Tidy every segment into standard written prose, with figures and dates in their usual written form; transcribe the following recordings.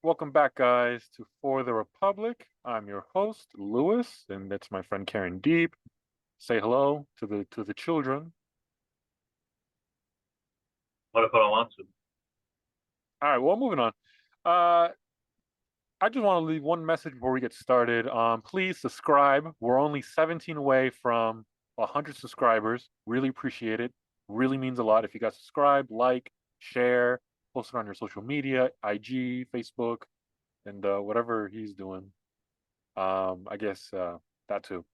Welcome back, guys, to For the Republic. I'm your host, Lewis, and that's my friend Karen Deep. Say hello to the children. What if I don't want to? All right, well, moving on. Uh, I just want to leave one message before we get started. Please subscribe. We're only 17 away from 100 subscribers. Really appreciate it. Really means a lot if you guys subscribe, like, share, post it on your social media, IG, Facebook, and whatever he's doing. I guess that too.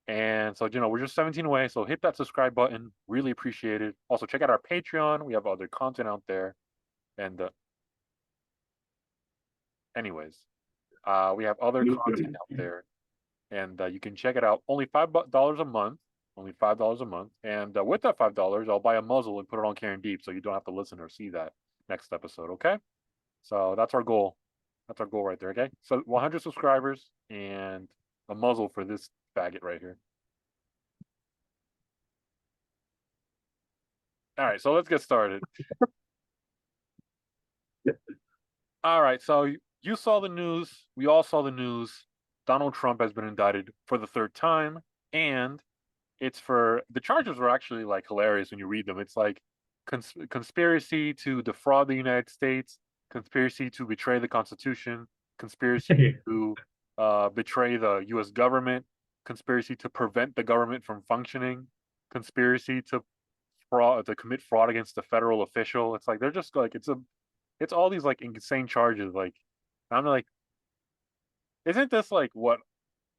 And so, we're just 17 away. So hit that subscribe button. Really appreciate it. Also, check out our Patreon. We have other content out there. And anyways, we have other content out there. And you can check it out. Only $5 a month. Only $5 a month. And with that $5, I'll buy a muzzle and put it on Karen Deep so you don't have to listen or see that next episode. Okay? So that's our goal. That's our goal right there. Okay? So 100 subscribers and a muzzle for this faggot right here. All right, so let's get started. All right, so you saw the news. We all saw the news. Donald Trump has been indicted for the third time, and it's for the charges were actually like hilarious when you read them. It's like conspiracy to defraud the United States, conspiracy to betray the Constitution, conspiracy to betray the U.S. government, conspiracy to prevent the government from functioning, conspiracy to fraud to commit fraud against a federal official. It's like they're just like it's all these like insane charges. Like I'm like, isn't this like what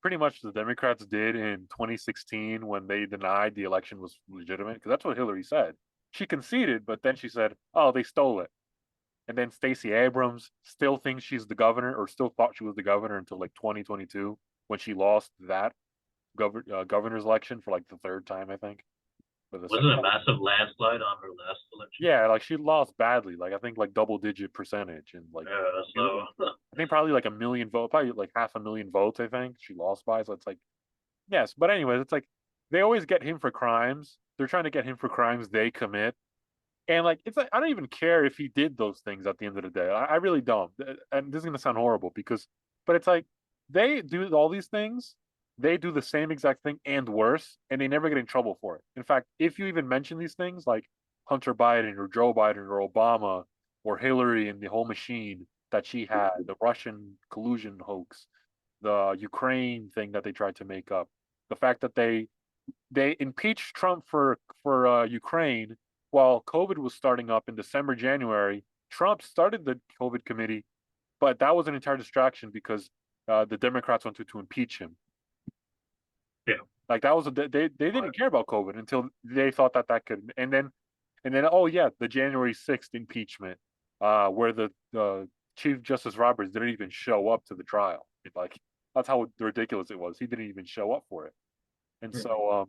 pretty much the Democrats did in 2016 when they denied the election was legitimate? Because that's what Hillary said. She conceded, but then she said, "Oh, they stole it." And then Stacey Abrams still thinks she's the governor, or still thought she was the governor until like 2022 when she lost that governor's election for like the third time, I think. For the Wasn't second a massive landslide on her last election? Yeah, like she lost badly. Like I think like double digit percentage and like Yeah, so I think probably like a million vote, probably like half a million votes, I think she lost by. So it's like yes, but anyways, it's like they always get him for crimes. They're trying to get him for crimes they commit. And like it's like I don't even care if he did those things at the end of the day. I really don't. And this is gonna sound horrible because but it's like they do all these things, they do the same exact thing and worse, and they never get in trouble for it. In fact, if you even mention these things like Hunter Biden or Joe Biden or Obama or Hillary and the whole machine that she had, the Russian collusion hoax, the Ukraine thing that they tried to make up, the fact that they impeached Trump for Ukraine while COVID was starting up in December, January. Trump started the COVID committee, but that was an entire distraction because the Democrats wanted to impeach him. yeah. Like that was they didn't care about COVID until they thought that that could and then oh yeah, the January 6th impeachment, where the Chief Justice Roberts didn't even show up to the trial. Like that's how ridiculous it was. He didn't even show up for it, and so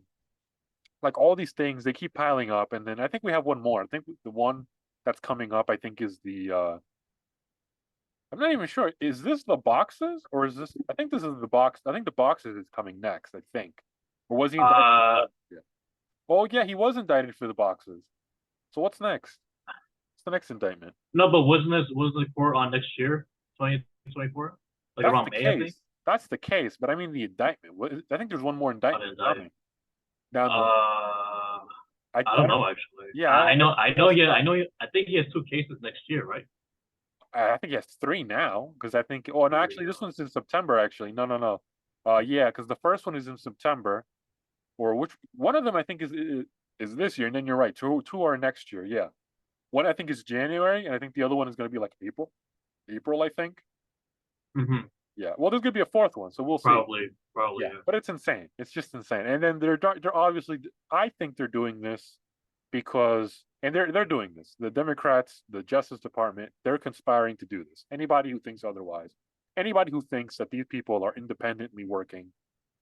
like all these things they keep piling up, and then I think we have one more. I think the one that's coming up, I think, is the I'm not even sure. Is this the boxes or is this? I think this is the box. I think the boxes is coming next. I think, or was he indicted? Uh, Yeah. Oh yeah, he was indicted for the boxes. So what's next? What's the next indictment? no, but wasn't the court on next year, 2024? Like That's around the May, I think. case. That's the case. But I mean the indictment. I think there's one more On indictment indicted. coming down the line. I I don't don't. know actually. Yeah, I know. Yeah, I know. I think he has two cases next year, right? I think he has three now because I think. Oh, no, Three. actually, this one's in September. Actually, no, no, no. Yeah, because the first one is in September, or which one of them I think is this year, and then you're right. Two are next year. Yeah, one I think is January, and I think the other one is going to be like April. April, I think. Mm-hmm. Yeah. Well, there's going to be a fourth one, so we'll see. Probably. Yeah, Yeah. but it's insane. It's just insane. And then they're obviously. I think they're doing this because, and they're doing this. The Democrats, the Justice Department, they're conspiring to do this. Anybody who thinks otherwise, anybody who thinks that these people are independently working,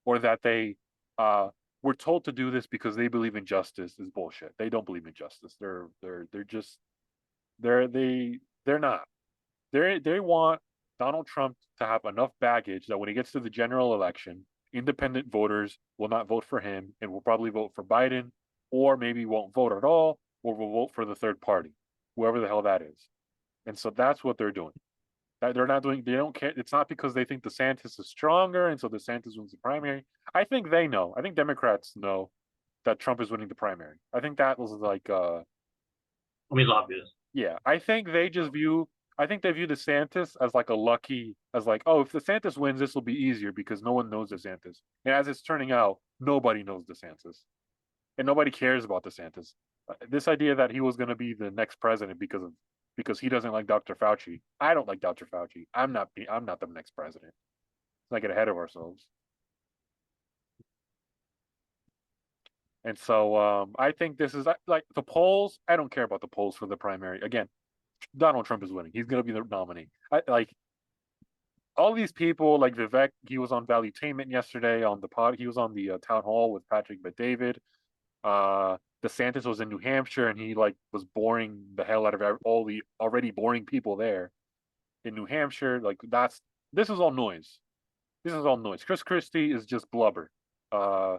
or that they were told to do this because they believe in justice is bullshit. They don't believe in justice. They're just they're not. They want Donald Trump to have enough baggage that when he gets to the general election, independent voters will not vote for him and will probably vote for Biden, or maybe won't vote at all, or will vote for the third party, whoever the hell that is. And so that's what they're doing. They're not doing. They don't care. It's not because they think DeSantis is stronger, and so DeSantis wins the primary. I think they know. I think Democrats know that Trump is winning the primary. I think that was like, I mean, it's obvious. yeah. I think they just view. I think they view DeSantis as like a lucky, as like, oh, if DeSantis wins, this will be easier because no one knows DeSantis. And as it's turning out, nobody knows DeSantis, and nobody cares about DeSantis. This idea that he was going to be the next president because he doesn't like Dr. Fauci. I don't like Dr. Fauci. I'm not the next president. Let's not get ahead of ourselves. And so I think this is like the polls. I don't care about the polls for the primary. Again, Donald Trump is winning. He's going to be the nominee. Like all these people, like Vivek. He was on Valuetainment yesterday on the pod. He was on the town hall with Patrick Bet-David. DeSantis was in New Hampshire and he like was boring the hell out of all the already boring people there in New Hampshire. Like this is all noise. This is all noise. Chris Christie is just blubber. Uh,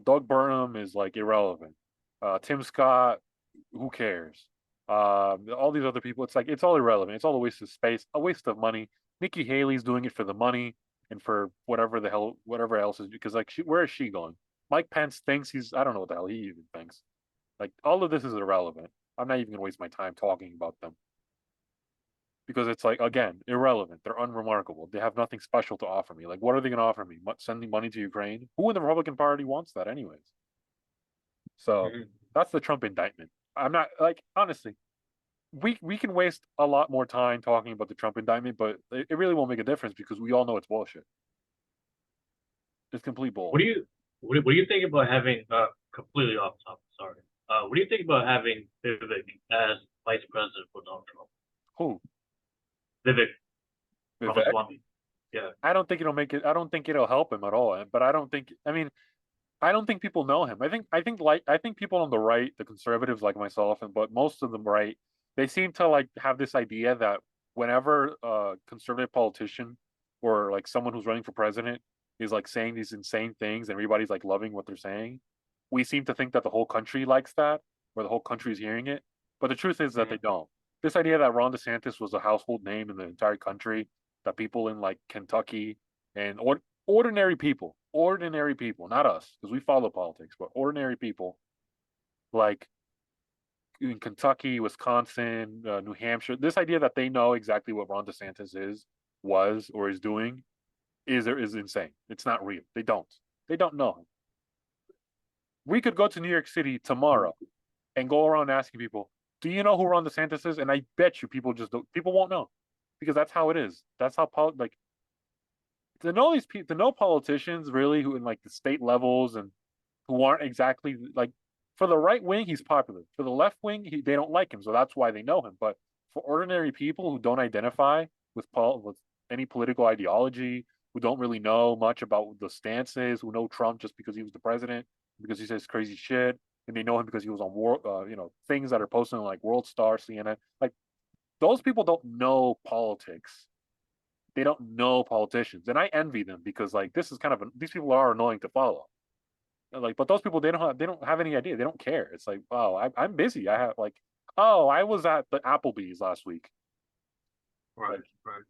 Doug Burnham is like irrelevant. Tim Scott, who cares? All these other people, it's like it's all irrelevant. It's all a waste of space, a waste of money. Nikki Haley's doing it for the money and for whatever else is because like where is she going? Mike Pence thinks I don't know what the hell he even thinks. Like all of this is irrelevant. I'm not even gonna waste my time talking about them because it's like again irrelevant. They're unremarkable. They have nothing special to offer me. Like what are they gonna offer me? Sending money to Ukraine? Who in the Republican Party wants that anyways? So Mhm. that's the Trump indictment. I'm not like honestly. We can waste a lot more time talking about the Trump indictment, but it really won't make a difference because we all know it's bullshit. It's complete What bull. do you what do you think about having completely off topic? Sorry. What do you think about having Vivek as vice president for Donald Trump? Who? Vivek Vivek? Ramaswamy. Yeah. I don't think it'll make it. I don't think it'll help him at all. But I don't think. I mean, I don't think people know him. I think people on the right, the conservatives like myself, and but most of them right, they seem to like have this idea that whenever a conservative politician or like someone who's running for president is like saying these insane things and everybody's like loving what they're saying, we seem to think that the whole country likes that or the whole country is hearing it. But the truth is that they Mhm. don't. This idea that Ron DeSantis was a household name in the entire country, that people in like Kentucky and ordinary people, not us, because we follow politics, but ordinary people like in Kentucky, Wisconsin, New Hampshire, this idea that they know exactly what Ron DeSantis was, or is doing is insane. It's not real. They don't. They don't know him. We could go to New York City tomorrow and go around asking people, "Do you know who Ron DeSantis is?" And I bet you people just don't. People won't know because that's how it is. That's how like to know these people, to know politicians really who in like the state levels and who aren't exactly like for the right wing he's popular. For the left wing they don't like him, so that's why they know him. But for ordinary people who don't identify with any political ideology, who don't really know much about the stances, who know Trump just because he was the president, because he says crazy shit, and they know him because he was on things that are posted on like World Star, CNN. Like those people don't know politics. They don't know politicians, and I envy them because like this is kind of these people are annoying to follow. Like, but those people they don't have any idea. They don't care. It's like, oh, I'm busy. I have like, oh, I was at the Applebee's last week. Right. Like, Right.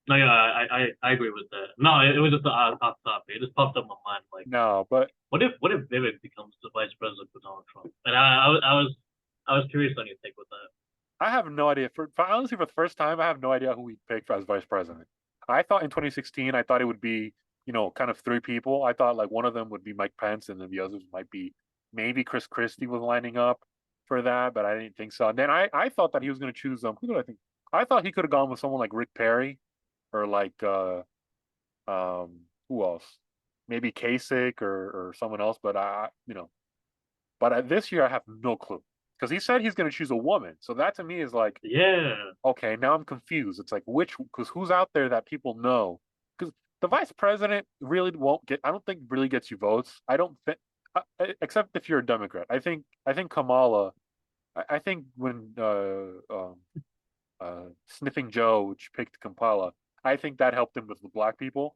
No, yeah, I agree with that. No, it was just off topic. It just popped up in my mind. Like, no, but what if Vivek becomes the vice president for Donald Trump? And I was curious on your take with that. I have no idea. For honestly, for the first time, I have no idea who we'd pick as vice president. I thought in 2016, I thought it would be, kind of three people. I thought like one of them would be Mike Pence, and then the others might be maybe Chris Christie was lining up for that, but I didn't think so. And then I thought that he was going to choose who did I think? I thought he could have gone with someone like Rick Perry or like who else? Maybe Kasich or someone else, but this year I have no clue because he said he's going to choose a woman. So that to me is like, Yeah. okay, now I'm confused. It's like because who's out there that people know? Because the vice president really won't get. I don't think really gets you votes. I don't think, except if you're a Democrat. I think Kamala. I think when Sniffing Joe, which picked Kamala, I think that helped him with the black people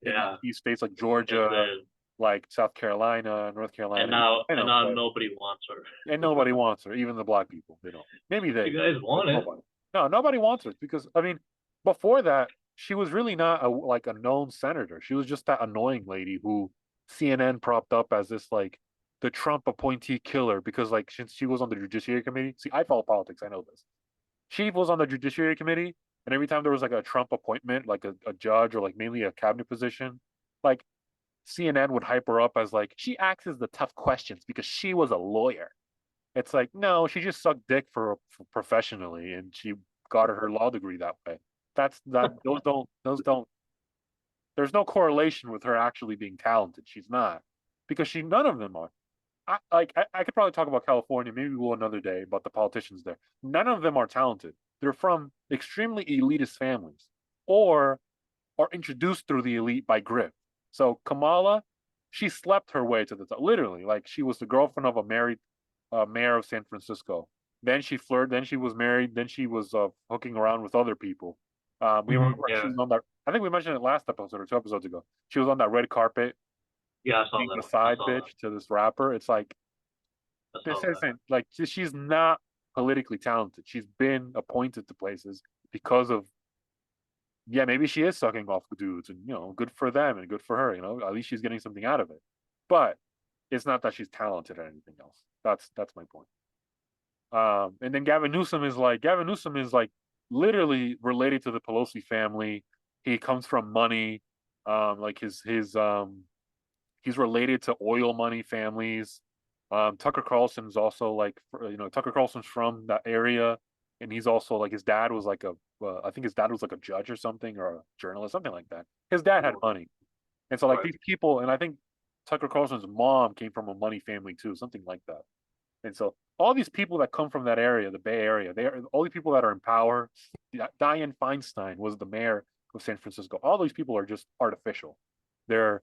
in like Yeah. key states like And Georgia, then like South Carolina, North and Carolina. now I and know, now but nobody wants her. and nobody wants her, even the black people. They don't. Maybe You they, guys but want it. nobody. No, nobody wants her because I mean, before that, she was really not like a known senator. She was just that annoying lady who CNN propped up as this like the Trump appointee killer because like since she was on the Judiciary Committee. See, I follow politics. I know this. She was on the Judiciary Committee, and every time there was like a Trump appointment, like a judge or like mainly a cabinet position, like CNN would hype her up as like she asks the tough questions because she was a lawyer. It's like, no, she just sucked dick for professionally, and she got her law degree that way. That's that. Those don't. There's no correlation with her actually being talented. She's not, because she none of them are. I could probably talk about California. Maybe we'll another day about the politicians there. None of them are talented. They're from extremely elitist families, or are introduced through the elite by grift. So Kamala, she slept her way to the top. Literally, like she was the girlfriend of a married mayor of San Francisco. Then she flirted. Then she was married. Then she was hooking around with other people. We remember she Yeah, was on that. I think we mentioned it last episode or 2 episodes ago. She was on that red carpet yeah, I saw being that. the I side saw that. bitch to this rapper. It's like I this saw that. isn't like she's not politically talented. She's been appointed to places because of, yeah, maybe she is sucking off dudes, and good for them and good for her. At least she's getting something out of it. But it's not that she's talented or anything else. That's my point. And then Gavin Newsom is like literally related to the Pelosi family. He comes from money. Like his he's related to oil money families. Tucker Carlson's also like Tucker Carlson's from that area, and he's also like his dad was like a I think his dad was like a judge or something or a journalist, something like that. His dad had money, and so like Right. these people, and I think Tucker Carlson's mom came from a money family too, something like that. And so all these people that come from that area, the Bay Area, they are all the people that are in power. Dianne Feinstein was the mayor of San Francisco. All these people are just artificial. They're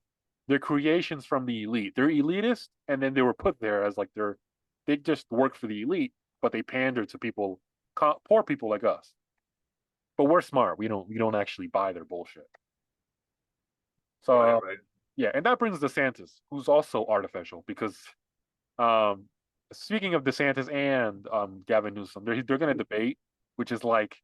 they're creations from the elite. They're elitist, and then they were put there as like they just work for the elite, but they pander to people, poor people like us. But we're smart. We don't actually buy their bullshit. So Right. Right. yeah, and that brings DeSantis, who's also artificial because Um, speaking of DeSantis and Gavin Newsom, they're going to debate, which is like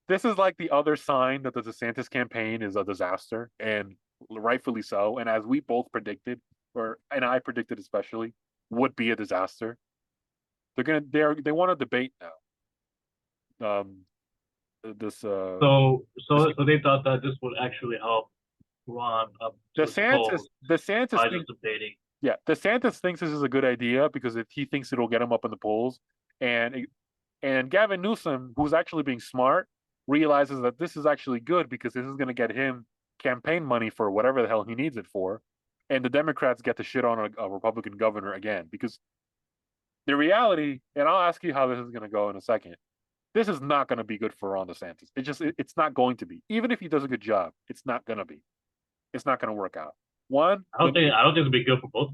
this is like the other sign that the DeSantis campaign is a disaster, and rightfully so. And as we both predicted, and I predicted especially, would be a disaster. They want to debate now. This this So they thought that this would actually help Ron up to his DeSantis polls DeSantis by just thinks debating. yeah DeSantis thinks this is a good idea because he thinks it'll get him up in the polls, and And Gavin Newsom, who's actually being smart, realizes that this is actually good because this is going to get him campaign money for whatever the hell he needs it for. And the Democrats get to shit on a Republican governor again because the reality, and I'll ask you how this is going to go in a second. This is not going to be good for Ron DeSantis. It's not going to be. Even if he does a good job, it's not going to be. It's not going to work out. One, I don't think it'd be good for both.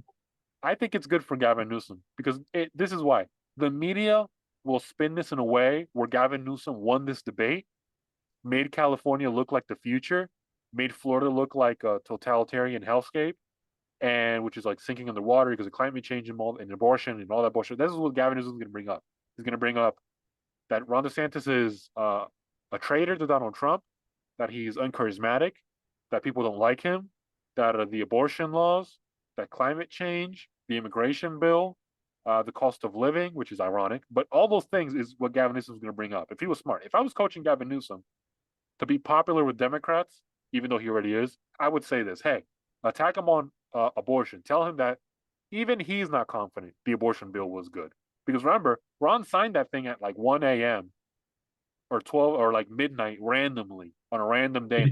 I think it's good for Gavin Newsom because this is why the media will spin this in a way where Gavin Newsom won this debate, made California look like the future, made Florida look like a totalitarian hellscape, and which is like sinking underwater because of climate change and abortion and all that bullshit. This is what Gavin Newsom is going to bring up. He's going to bring up that Ron DeSantis is a traitor to Donald Trump, that he's uncharismatic, that people don't like him, that the abortion laws, that climate change, the immigration bill, the cost of living, which is ironic, but all those things is what Gavin Newsom is going to bring up. If he was smart, if I was coaching Gavin Newsom to be popular with Democrats, even though he already is, I would say this: Hey, attack him on abortion. Tell him that even he's not confident the abortion bill was good. Because remember, Ron signed that thing at like 1 a.m. or 12 or like midnight randomly on a random day.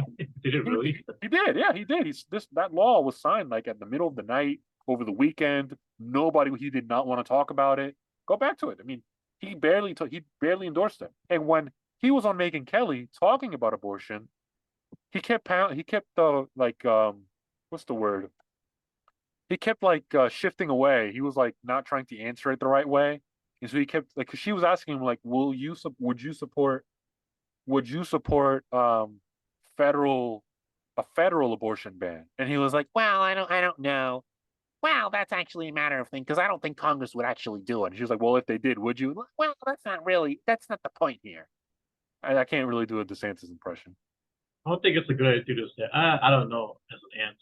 Did it He, really? he did, yeah, he did. That law was signed like at the middle of the night over the weekend. He did not want to talk about it. Go back to it. I mean, he barely endorsed it. And when he was on Megyn Kelly talking about abortion, he kept like what's the word? He kept like shifting away. He was like not trying to answer it the right way. And so he kept like, cause she was asking him like, would you support federal a federal abortion ban? And he was like, well, I don't know. Well, that's actually a matter of thing because I don't think Congress would actually do it. And she was like, well, if they did, would you? Well, that's not the point here. I can't really do a DeSantis impression. I don't think it's a good idea to say. I don't know as an answer.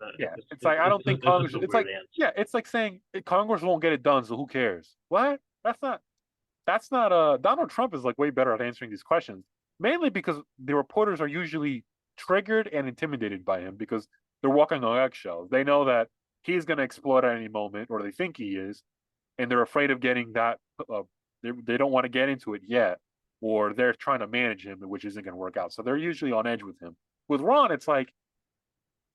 But Yeah, it's it's it's like I it's don't just, think it's just Congress. a It's weird like answer. yeah, it's like saying Congress won't get it done, so who cares? What? That's not Donald Trump is like way better at answering these questions, mainly because the reporters are usually triggered and intimidated by him because they're walking on eggshells. They know that he's going to explode at any moment, or they think he is, and they're afraid of getting that. They don't want to get into it yet, or they're trying to manage him, which isn't going to work out. So they're usually on edge with him. With Ron, it's like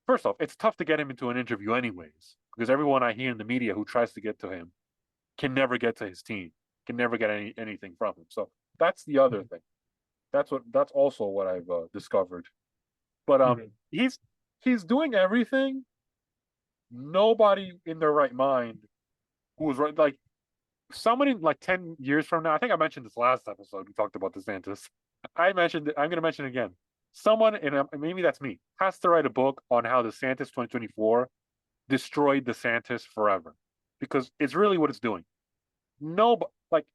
first off, it's tough to get him into an interview anyways, because everyone I hear in the media who tries to get to him can never get to his team, can never get anything from him. So that's the other thing. That's also what I've discovered. But Mm-hmm. he's doing everything. Nobody in their right mind who was right like somebody like 10 years from now. I think I mentioned this last episode. We talked about DeSantis. I mentioned it. I'm going to mention it again. Someone, and maybe that's me, has to write a book on how DeSantis 2024 destroyed DeSantis forever, because it's really what it's doing. No, but like,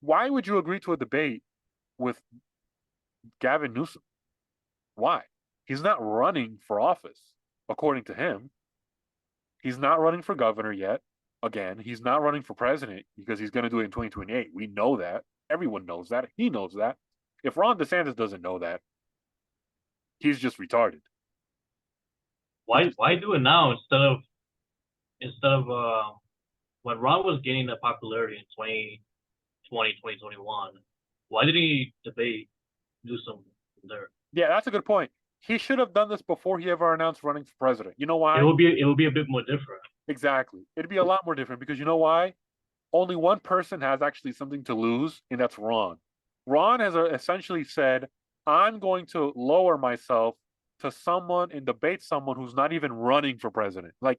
why would you agree to a debate with Gavin Newsom? Why? He's not running for office, according to him. He's not running for governor yet. Again, he's not running for president because he's going to do it in 2028. We know that. Everyone knows that. He knows that. If Ron DeSantis doesn't know that, he's just retarded. He just Why do it now instead of when Ron was gaining that popularity in 2020, 2021? Why did he debate Newsom there? yeah, that's a good point. He should have done this before he ever announced running for president. You know It why? will be a bit more different. Exactly. It'd be a lot more different because you know why? Only one person has actually something to lose, and that's Ron. Ron has essentially said, I'm going to lower myself to someone and debate someone who's not even running for president. Like,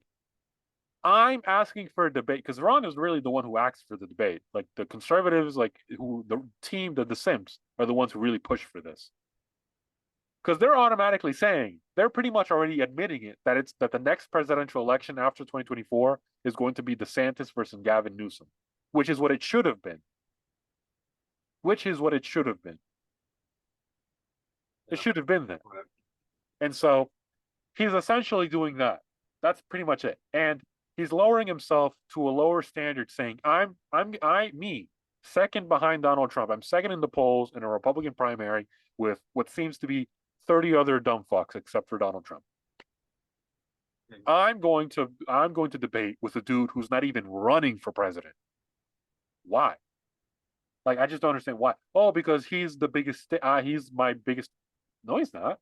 I'm asking for a debate because Ron is really the one who asks for the debate. Like, the conservatives, like, who the team, the Sims, are the ones who really push for this. Because they're automatically saying, they're pretty much already admitting it, that it's that the next presidential election after 2024 is going to be DeSantis versus Gavin Newsom, which is what it should have been. Which is what it should have been. It Yeah. should have been that. Right. And so he's essentially doing that. That's pretty much it. And he's lowering himself to a lower standard, saying, me, second behind Donald Trump. I'm second in the polls in a Republican primary with what seems to be 30 other dumb fucks except for Donald Trump. Mhm. I'm going to debate with a dude who's not even running for president. Why? Like, I just don't understand why. Oh, because he's the biggest. He's my biggest. No, he's not.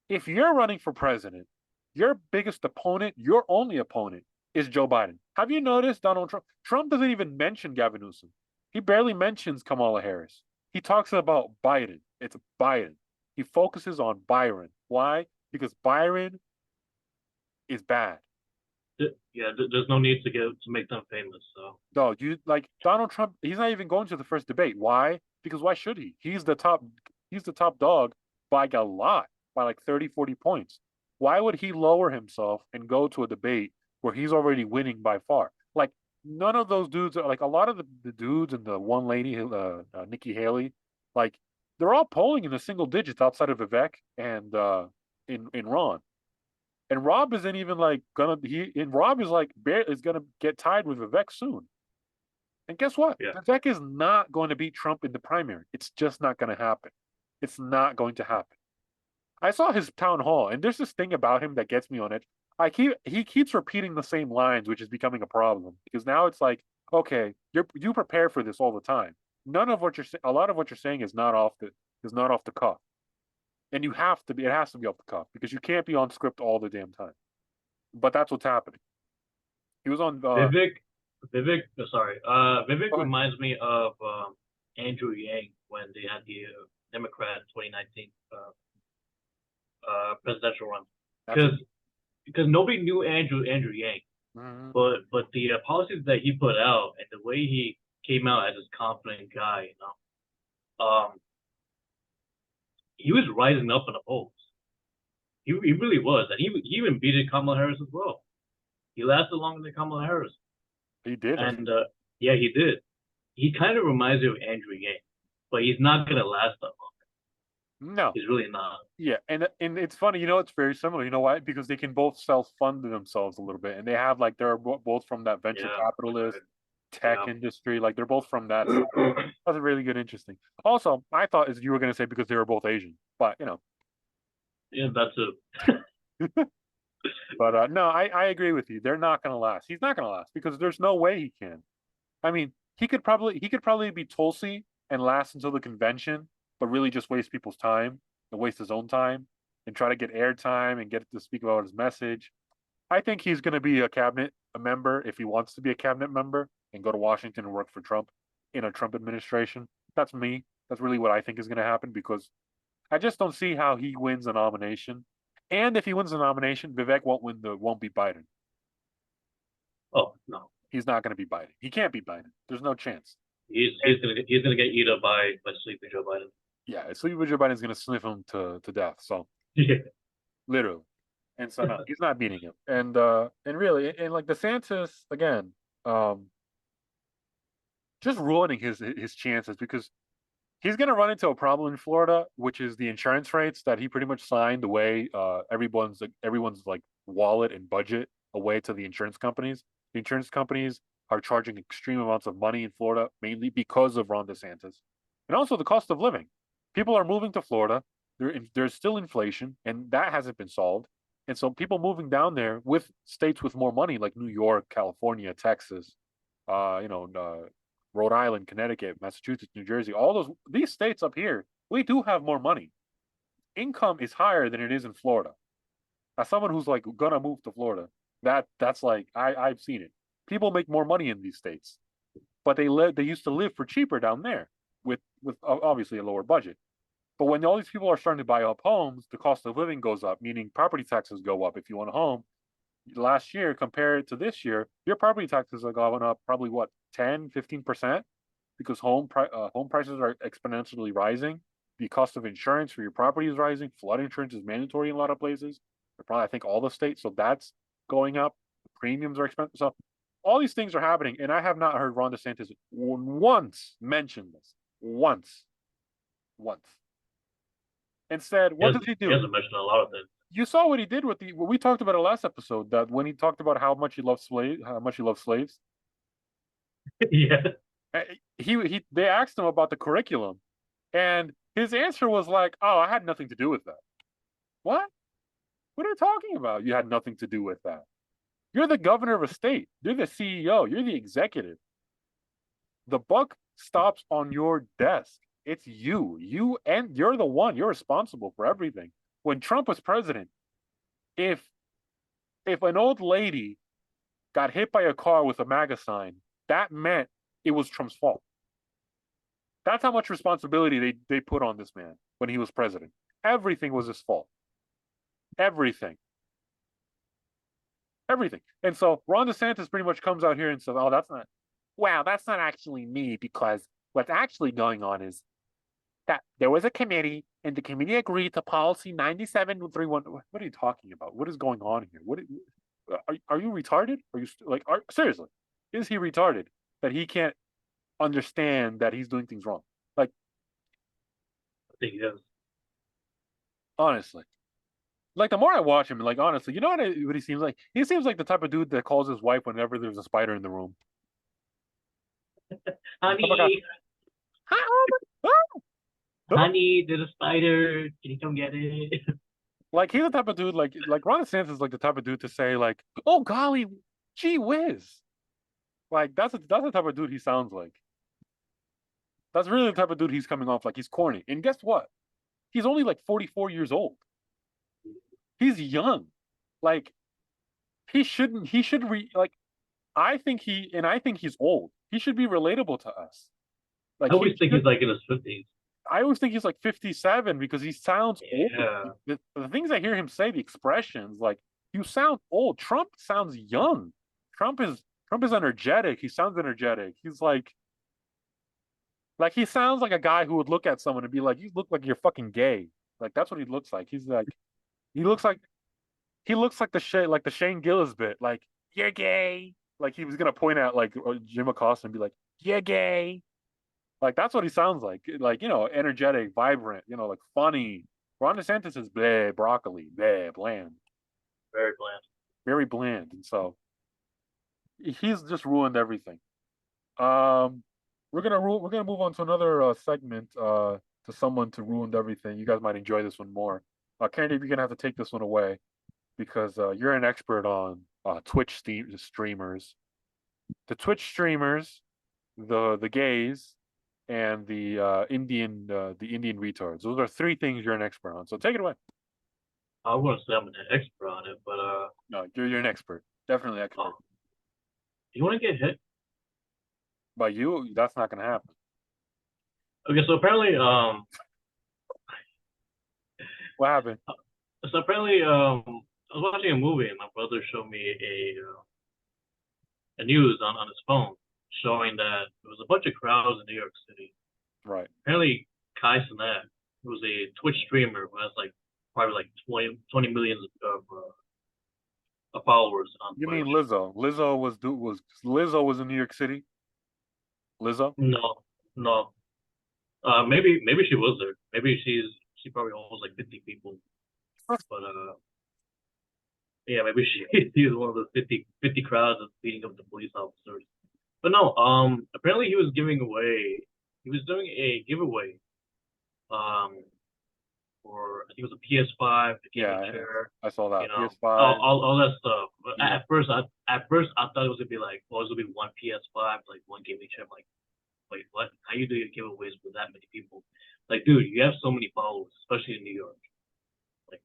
If you're running for president, your biggest opponent, your only opponent, is Joe Biden. Have you noticed Donald Trump? Trump doesn't even mention Gavin Newsom. He barely mentions Kamala Harris. He talks about Biden. It's Biden. He focuses on Byron. Why? Because Byron is bad. Yeah, there's no need to make them famous. So No, you like Donald Trump. He's not even going to the first debate. Why? Because why should he? He's the top. He's the top dog by a lot, by like 30, 40 points. Why would he lower himself and go to a debate where he's already winning by far? Like none of those dudes are like a lot of the dudes and the one lady, Nikki Haley, like they're all polling in the single digits outside of Vivek and in Ron. And Rob isn't even like gonna he and Rob is like is gonna get tied with Vivek soon. And guess what? yeah, Vivek is not going to beat Trump in the primary. It's just not going to happen. It's not going to happen. I saw his town hall, and there's this thing about him that gets me on it. He keeps repeating the same lines, which is becoming a problem because now it's like, okay, you prepare for this all the time. None of what you're a lot of what you're saying is not off the cuff, and you have to be. It has to be off the cuff because you can't be on script all the damn time. But that's what's happening. He was on. Vivek, Vivek reminds me of Andrew Yang when they had the Democrat 2019 presidential run, That's a. because nobody knew Andrew Yang, Mhm. but the policies that he put out and the way he came out as this confident guy, he was rising up in the polls. He really was, and he even beat Kamala Harris as well. He lasted longer than Kamala Harris, He did. and yeah, he did. He kind of reminds me of Andrew Yang, but he's not gonna last that long. No. He's really not. Yeah, and it's funny, it's very similar. You know why? Because they can both self-fund themselves a little bit, and they have like they're both from that venture Yeah, capitalist right. tech Yeah. industry. Like they're both from that side. That's really good, interesting. Also, I thought as you were gonna say because they were both Asian, but Yeah, that's a but no, I agree with you. They're not gonna last. He's not gonna last because there's no way he can. I mean, he could probably be Tulsi and last until the convention, but really just waste people's time and waste his own time and try to get airtime and get to speak about his message. I think he's going to be a member if he wants to be a cabinet member and go to Washington and work for Trump in a Trump administration. That's me. That's really what I think is going to happen because I just don't see how he wins the nomination. And if he wins the nomination, Vivek won't be Biden. oh no. He's not going to be Biden. He can't be Biden. There's no chance. He's And he's gonna get eaten up by sleeping Joe Biden. yeah, so Joe Biden's going to sniff him to death. So Yeah. literally. And so no, he's not beating him. And really, and like DeSantis again, um, just ruining his chances because he's going to run into a problem in Florida, which is the insurance rates that he pretty much signed away everyone's like wallet and budget away to the insurance companies. The insurance companies are charging extreme amounts of money in Florida, mainly because of Ron DeSantis, and also the cost of living. People are moving to Florida. There's still inflation, and that hasn't been solved. And so people moving down there with states with more money, like New York, California, Texas, uh, you know, uh, Rhode Island, Connecticut, Massachusetts, New Jersey, all these states up here, we do have more money. Income is higher than it is in Florida. As someone who's like gonna move to Florida, that's like I've seen it. People make more money in these states, but they used to live for cheaper down there with obviously a lower budget. But when all these people are starting to buy up homes, the cost of living goes up, meaning property taxes go up. If you want a home, last year compared to this year, your property taxes are going up probably what 10, 15% because home prices are exponentially rising. The cost of insurance for your property is rising. Flood insurance is mandatory in a lot of places. Probably I think all the states, so that's going up. The premiums are expensive. So all these things are happening, and I have not heard Ron DeSantis once mention this. Once, once. Instead, what does he He do? hasn't mentioned a lot of things. You saw what he did with the what we talked about in the last episode. That when he talked about how much he loves slaves, Yeah. they asked him about the curriculum, and his answer was like, "Oh, I had nothing to do with that." What? What are you talking about? You had nothing to do with that. You're the governor of a state. You're the CEO. You're the executive. The buck stops on your desk. It's you. And you're the one. You're responsible for everything. When Trump was president, if if an old lady got hit by a car with a MAGA sign, that meant it was Trump's fault. That's how much responsibility they put on this man when he was president. Everything was his fault. Everything. Everything. And so Ron DeSantis pretty much comes out here and says, "Oh, that's not actually me because what's actually going on is that there was a committee and the committee agreed to policy 9731." What are you talking about? What is going on here? Are you retarded? Are you seriously? Is he retarded that he can't understand that he's doing things wrong? Like I think he does. honestly, like the more I watch him, like honestly, you know what he seems like? He seems like the type of dude that calls his wife whenever there's a spider in the room. Oh my God. Honey, honey, there's a spider. Can you come get it? Like he's the type of dude like Ron DeSantis is like the type of dude to say like, "Oh golly, gee whiz." Like that's the type of dude he sounds like. That's really the type of dude he's coming off like he's corny. And guess what? He's only like 44 years old. He's young. Like he should like I think he's old. He should be relatable to us. I Like he always think should he's like in his 50s. I always think he's like 57 because he sounds old. Yeah. The things I hear him say, the expressions, like you sound old. Trump sounds young. Trump is energetic. He sounds energetic. He's like he sounds like a guy who would look at someone and be like, "You look like you're fucking gay." Like that's what he looks like. He looks like the Shane Gillis bit. Like you're gay. Like he was gonna point at like Jim Acosta and be like, "You're gay." Like that's what he sounds like energetic, vibrant, like funny. Ron DeSantis is bleh, broccoli, bleh, bland, Very bland. very bland, and so he's just ruined everything. Um, we're gonna move on to another segment. To someone to ruined everything. You guys might enjoy this one more. Kennedy, you're gonna have to take this one away because you're an expert on Twitch streamers. The Twitch streamers, the gays, and the Indian retards. Those are three things you're an expert on. So take it away. I wouldn't say I'm an expert on it, but No, you're an expert. Definitely expert. oh, you want to get hit? By you, that's not gonna happen. Okay, so apparently, What happened? I was watching a movie and my brother showed me a news on his phone showing that there was a bunch of crowds in New York City. Right. Apparently, Kai Cenat, who was a Twitch streamer who has like probably like 20 millions of followers on You mean Twitch. Lizzo? Lizzo was in New York City? Lizzo? No, no. Maybe she was there. Maybe she probably holds like 50 people. But yeah, maybe she was one of those 50 crowds that's beating up the police officers. But no, apparently he was doing a giveaway, um, for I think it was a PS5, a gaming Yeah, chair, I saw you that. know, PS5. all that stuff. But Yeah. at first I thought it was gonna be like, oh, it was gonna be one PS5, like one gaming chair. I'm like, wait, what? How you doing giveaways with that many people? Like, dude, you have so many followers, especially in New York. Like,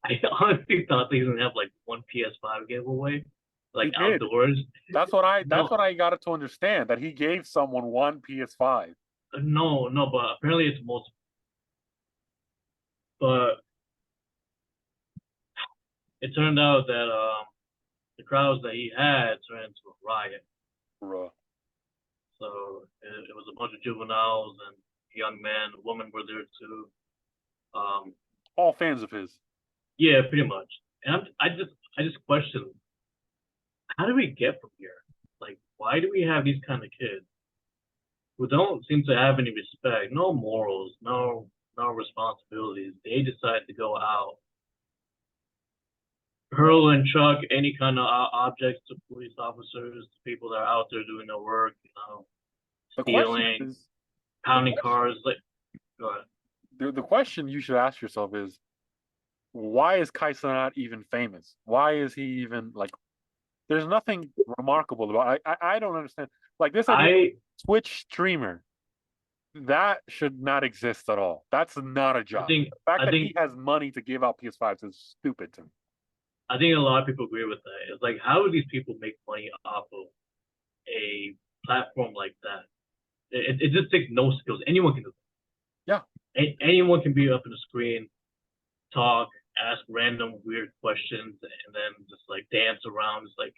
I honestly thought they was gonna have like one PS5 giveaway, He like did. outdoors. That's No, what I got it to understand that he gave someone one PS5. no, but apparently it's multiple. But it turned out that the crowds that he had turned into a riot. Bruh. So it was a bunch of juveniles and young men, women were there too. Um, All fans of his. yeah, pretty much. And I just question, how do we get from here? Like, why do we have these kind of kids who don't seem to have any respect, no morals, no responsibilities? They decide to go out, hurl and chuck any kind of objects to police officers, to people that are out there doing their work, The question stealing, is, the pounding question, cars. Like, go ahead. the question you should ask yourself is, why is Kai Cenat even famous? Why is he even like? There's nothing remarkable about. I don't understand. Like this idea, I Twitch streamer, that should not exist at all. That's not a I job. think The fact I that think he has money to give out PS5s is stupid to me. I think a lot of people agree with that. It's like, how do these people make money off of a platform like that? It just takes no skills. Anyone can do Yeah, it. Anyone can be up in the screen, talk, ask random weird questions, and then just like dance around. It's like,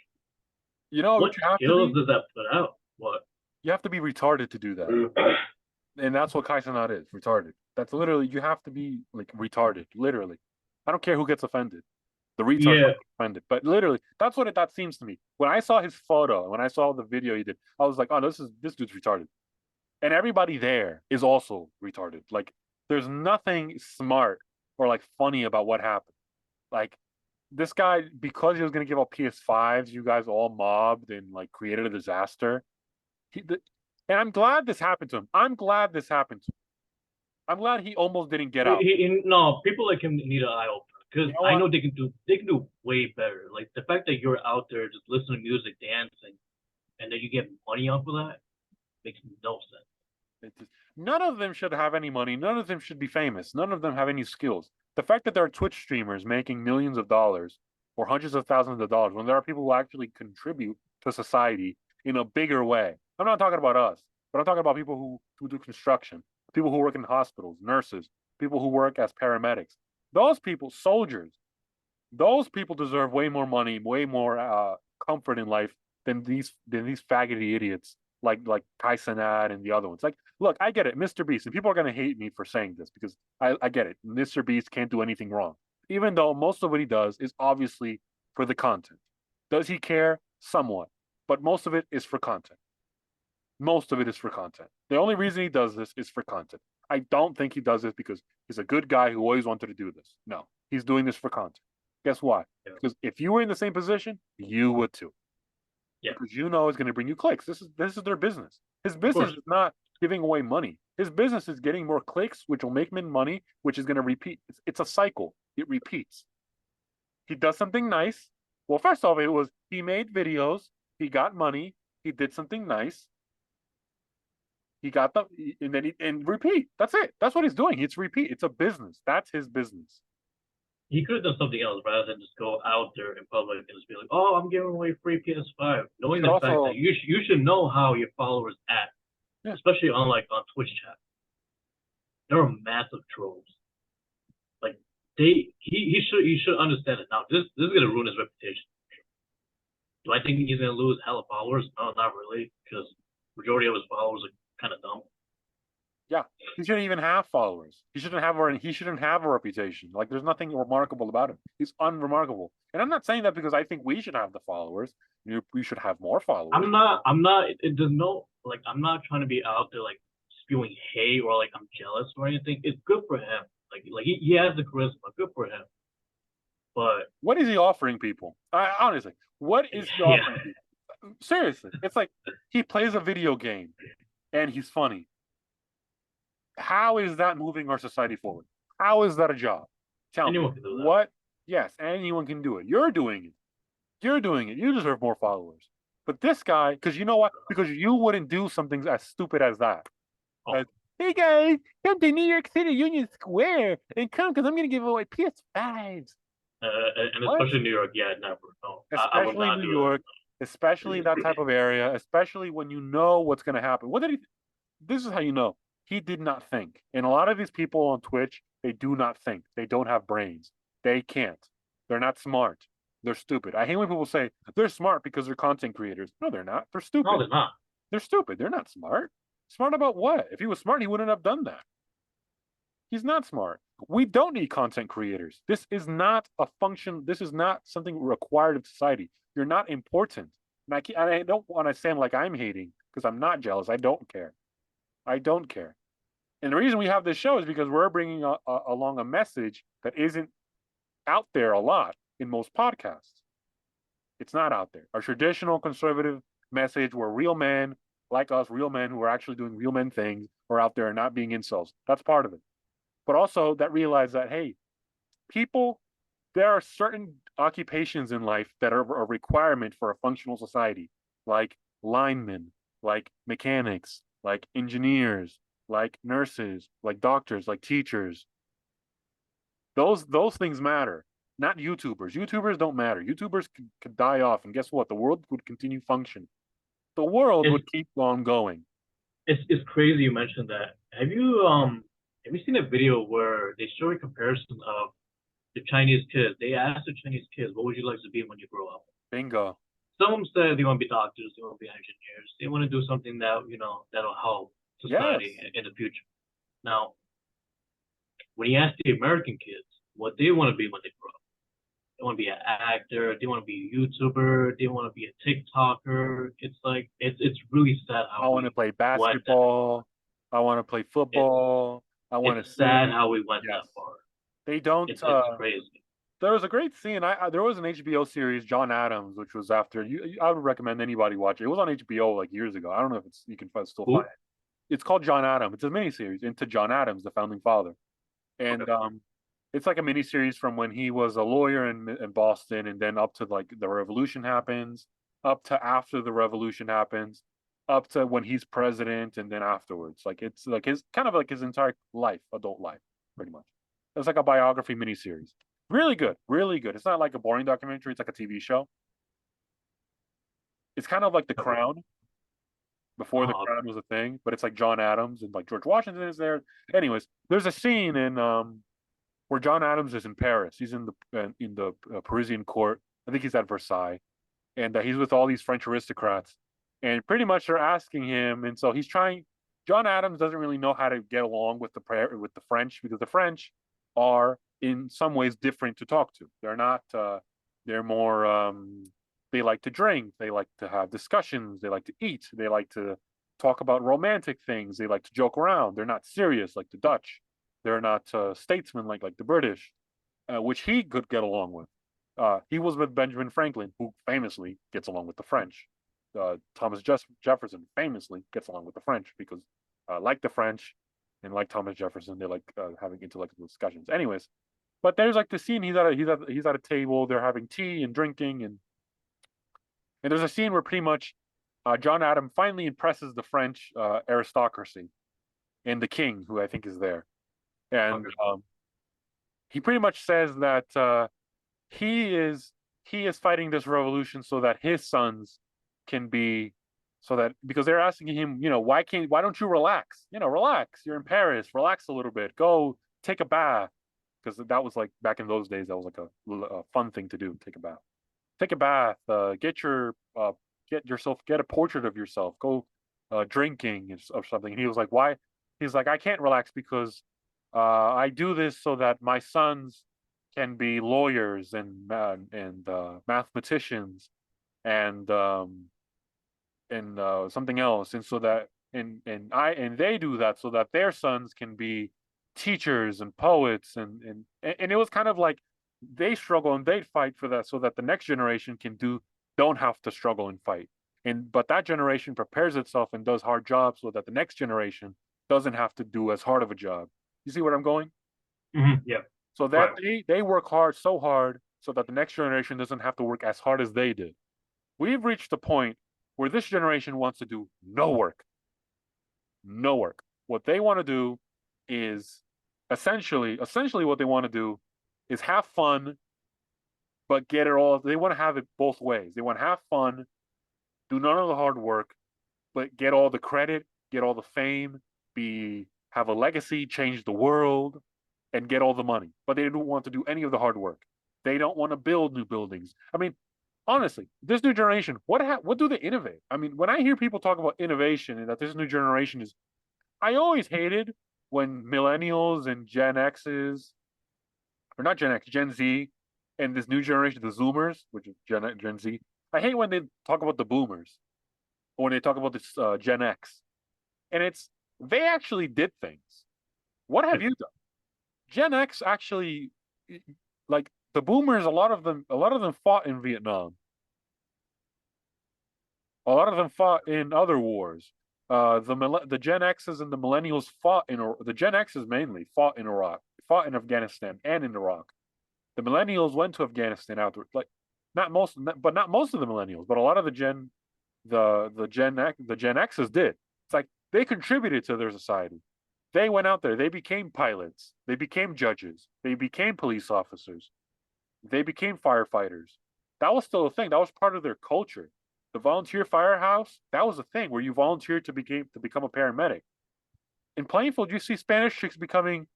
you know what what you have to skills be? does that put out? What? You have to be retarded to do that. And that's what Kai Cenat is, retarded. That's literally you have to be like retarded, literally. I don't care who gets offended. The retards Yeah, might get offended, but literally, that's what that seems to me. When I saw his photo, when I saw the video he did, I was like, oh, this dude's retarded. And everybody there is also retarded. Like, there's nothing smart or like funny about what happened. Like, this guy, because he was gonna give out PS5s, you guys all mobbed and like created a disaster. He, the, and I'm glad this happened to him. I'm glad this happened to him. I'm glad he almost didn't get out. no, people like him need an eye opener because You know I what? know they can do way better. Like the fact that you're out there just listening to music, dancing, and that you get money off of that makes no sense. None of them should have any money. None of them should be famous. None of them have any skills. The fact that there are Twitch streamers making millions of dollars or hundreds of thousands of dollars when there are people who actually contribute to society in a bigger way. I'm not talking about us, but I'm talking about people who do construction, people who work in hospitals, nurses, people who work as paramedics. Those people, soldiers, those people deserve way more money, way more comfort in life than these faggoty idiots like Kai Cenat and the other ones. Like, look, I get it, Mr. Beast, and people are gonna hate me for saying this because I get it. Mr. Beast can't do anything wrong, even though most of what he does is obviously for the content. Does he care? Somewhat, but most of it is for content. Most of it is for content. The only reason he does this is for content. I don't think he does this because he's a good guy who always wanted to do this. No, he's doing this for content. Guess why? Yeah. Because if you were in the same position, you would too. Yeah. Because you know it's going to bring you clicks. This is their business. His Of business course. is not giving away money. His business is getting more clicks, which will make him money, which is going to repeat. It's a cycle. It repeats. He does something nice. Well, first off, it was he made videos, he got money, he did something nice, he got the and then and repeat. That's it. That's what he's doing. It's repeat. It's a business. That's his business. He could have done something else rather than just go out there in public and just be like, "Oh, I'm giving away free PS5," He knowing could the fact also that you should know how your followers act, yeah. especially on Twitch chat. There are massive trolls. Like he should understand it now. This is gonna ruin his reputation. Do I think he's gonna lose hella followers? No, not really, because majority of his followers are kind of dumb. Yeah, he shouldn't even have followers. He shouldn't have a reputation. Like there's nothing remarkable about him. He's unremarkable. And I'm not saying that because I think we should have the followers. We should have more followers. I'm not. There's no like. I'm not trying to be out there like spewing hate or like I'm jealous or anything. It's good for him. Like he has the charisma. Good for him. But What is he offering people? Honestly, what is he yeah, offering people? Seriously, it's like he plays a video game and he's funny. How is that moving our society forward? How is that a job? Tell me. anyone can do that. What? Yes, anyone can do it. You're doing it. You're doing it. You deserve more followers. But this guy, because you know what? Because you wouldn't do something as stupid as that. Oh. Like, hey guys, come to New York City Union Square and come because I'm going to give away PS5s. And What? especially New York, yeah, never. No, I would Especially not New do York, especially that type of area, especially when you know what's going to happen. What did he? This is how you know he did not think. And a lot of these people on Twitch, they do not think. They don't have brains. They can't. They're not smart. They're stupid. I hate when people say they're smart because they're content creators. No, they're not. They're it. No, stupid. they're not. They're stupid. They're not smart. Smart about what? If he was smart, he wouldn't have done that. He's not smart. We don't need content creators. This is not a function. This is not something required of society. You're not important. And I don't want to sound like I'm hating because I'm not jealous. I don't care. I don't care. And the reason we have this show is because we're bringing along a message that isn't out there a lot in most podcasts. It's not out there. Our traditional conservative message where real men like us, real men who are actually doing real men things, are out there and not being incels. That's part of it. But also that realize that, hey, people, there are certain occupations in life that are a requirement for a functional society, like linemen, like mechanics, like engineers, like nurses, like doctors, like teachers. Those things matter. Not YouTubers. YouTubers don't matter. YouTubers could die off, and guess what? The world would continue function. The world It's would keep on going. it's crazy you mentioned that. Have you seen a video where they show a comparison of the Chinese kids? They asked the Chinese kids, "What would you like to be when you grow up?" Bingo. Some of them said they want to be doctors, they want to be engineers, they want to do something that that'll help Yes. society in the future. Now, when you ask the American kids what they want to be when they grow up, they want to be an actor, they want to be a YouTuber, they want to be a TikToker. It's like it's really sad I how want to we play went that. basketball. I want to play football. I want to It's sad sing. how we went Yes. that far. They don't. It's crazy. There was a great scene. There was an HBO series, John Adams, which was after you. I would recommend anybody watch it. It was on HBO like years ago. I don't know if you can still find Who? it. It's called John Adams. It's a miniseries into John Adams, the founding father, and Okay. it's like a miniseries from when he was a lawyer in Boston, and then up to like the revolution happens, up to after the revolution happens, up to when he's president, and then afterwards. Like it's like his kind of like his entire life, adult life, pretty much. It's like a biography miniseries. Really good, really good. It's not like a boring documentary. It's like a TV show. It's kind of like The Okay. Crown before The Oh, Crown was a thing, but it's like John Adams and like George Washington is there. Anyways, there's a scene in where John Adams is in Paris. He's in the Parisian court. I think he's at Versailles, and he's with all these French aristocrats, and pretty much they're asking him, and so he's trying. John Adams doesn't really know how to get along with the French because the French are in some ways different to talk to. They're not. They're more. They like to drink. They like to have discussions. They like to eat. They like to talk about romantic things. They like to joke around. They're not serious like the Dutch. They're not statesmen like the British, which he could get along with. He was with Benjamin Franklin, who famously gets along with the French. Thomas Jefferson famously gets along with the French because, like the French and like Thomas Jefferson, they like having intellectual discussions. Anyways, but there's like the scene. He's at a table. They're having tea and drinking, and there's a scene where pretty much John Adam finally impresses the French aristocracy and the king, who I think is there, and Okay. he pretty much says that he is he is fighting this revolution so that his sons can be so that because they're asking him, why don't you relax? Relax. You're in Paris. Relax a little bit. Go take a bath because that was like back in those days. That was like a fun thing to do. Take a bath. Take a bath. Get a portrait of yourself. Go drinking or something. And he was like, why? He's like, I can't relax because I do this so that my sons can be lawyers and mathematicians and something else, and so that and they do that so that their sons can be teachers and poets and it was kind of like they struggle and they fight for that so that the next generation don't have to struggle and fight. But that generation prepares itself and does hard jobs so that the next generation doesn't have to do as hard of a job. You see where I'm going? Yeah. So that Right. they work hard so hard so that the next generation doesn't have to work as hard as they did. We've reached a point where this generation wants to do no work. No work. What they want to do is essentially what they want to do is have fun, but get it all. They want to have it both ways. They want to have fun, do none of the hard work, but get all the credit, get all the fame, have a legacy, change the world, and get all the money. But they don't want to do any of the hard work. They don't want to build new buildings. I mean, honestly, this new generation, what do they innovate? I mean, when I hear people talk about innovation and that this new generation is, I always hated when millennials and Gen X's, or not Gen X, Gen Z, and this new generation, the Zoomers, which is Gen Z. I hate when they talk about the Boomers or when they talk about this Gen X, and they actually did things. What have Yep. you done? Gen X actually, like the Boomers, a lot of them fought in Vietnam. A lot of them fought in other wars. The Gen X's and the Millennials the Gen X's mainly fought in Iraq, fought in Afghanistan and in Iraq. The Millennials went to Afghanistan after, like, not most of the Millennials, but a lot of the Gen X's did. It's like they contributed to their society. They went out there. They became pilots. They became judges. They became police officers. They became firefighters. That was still a thing. That was part of their culture. The volunteer firehouse, that was a thing where you volunteered to become a paramedic. In Plainfield, you see Spanish chicks becoming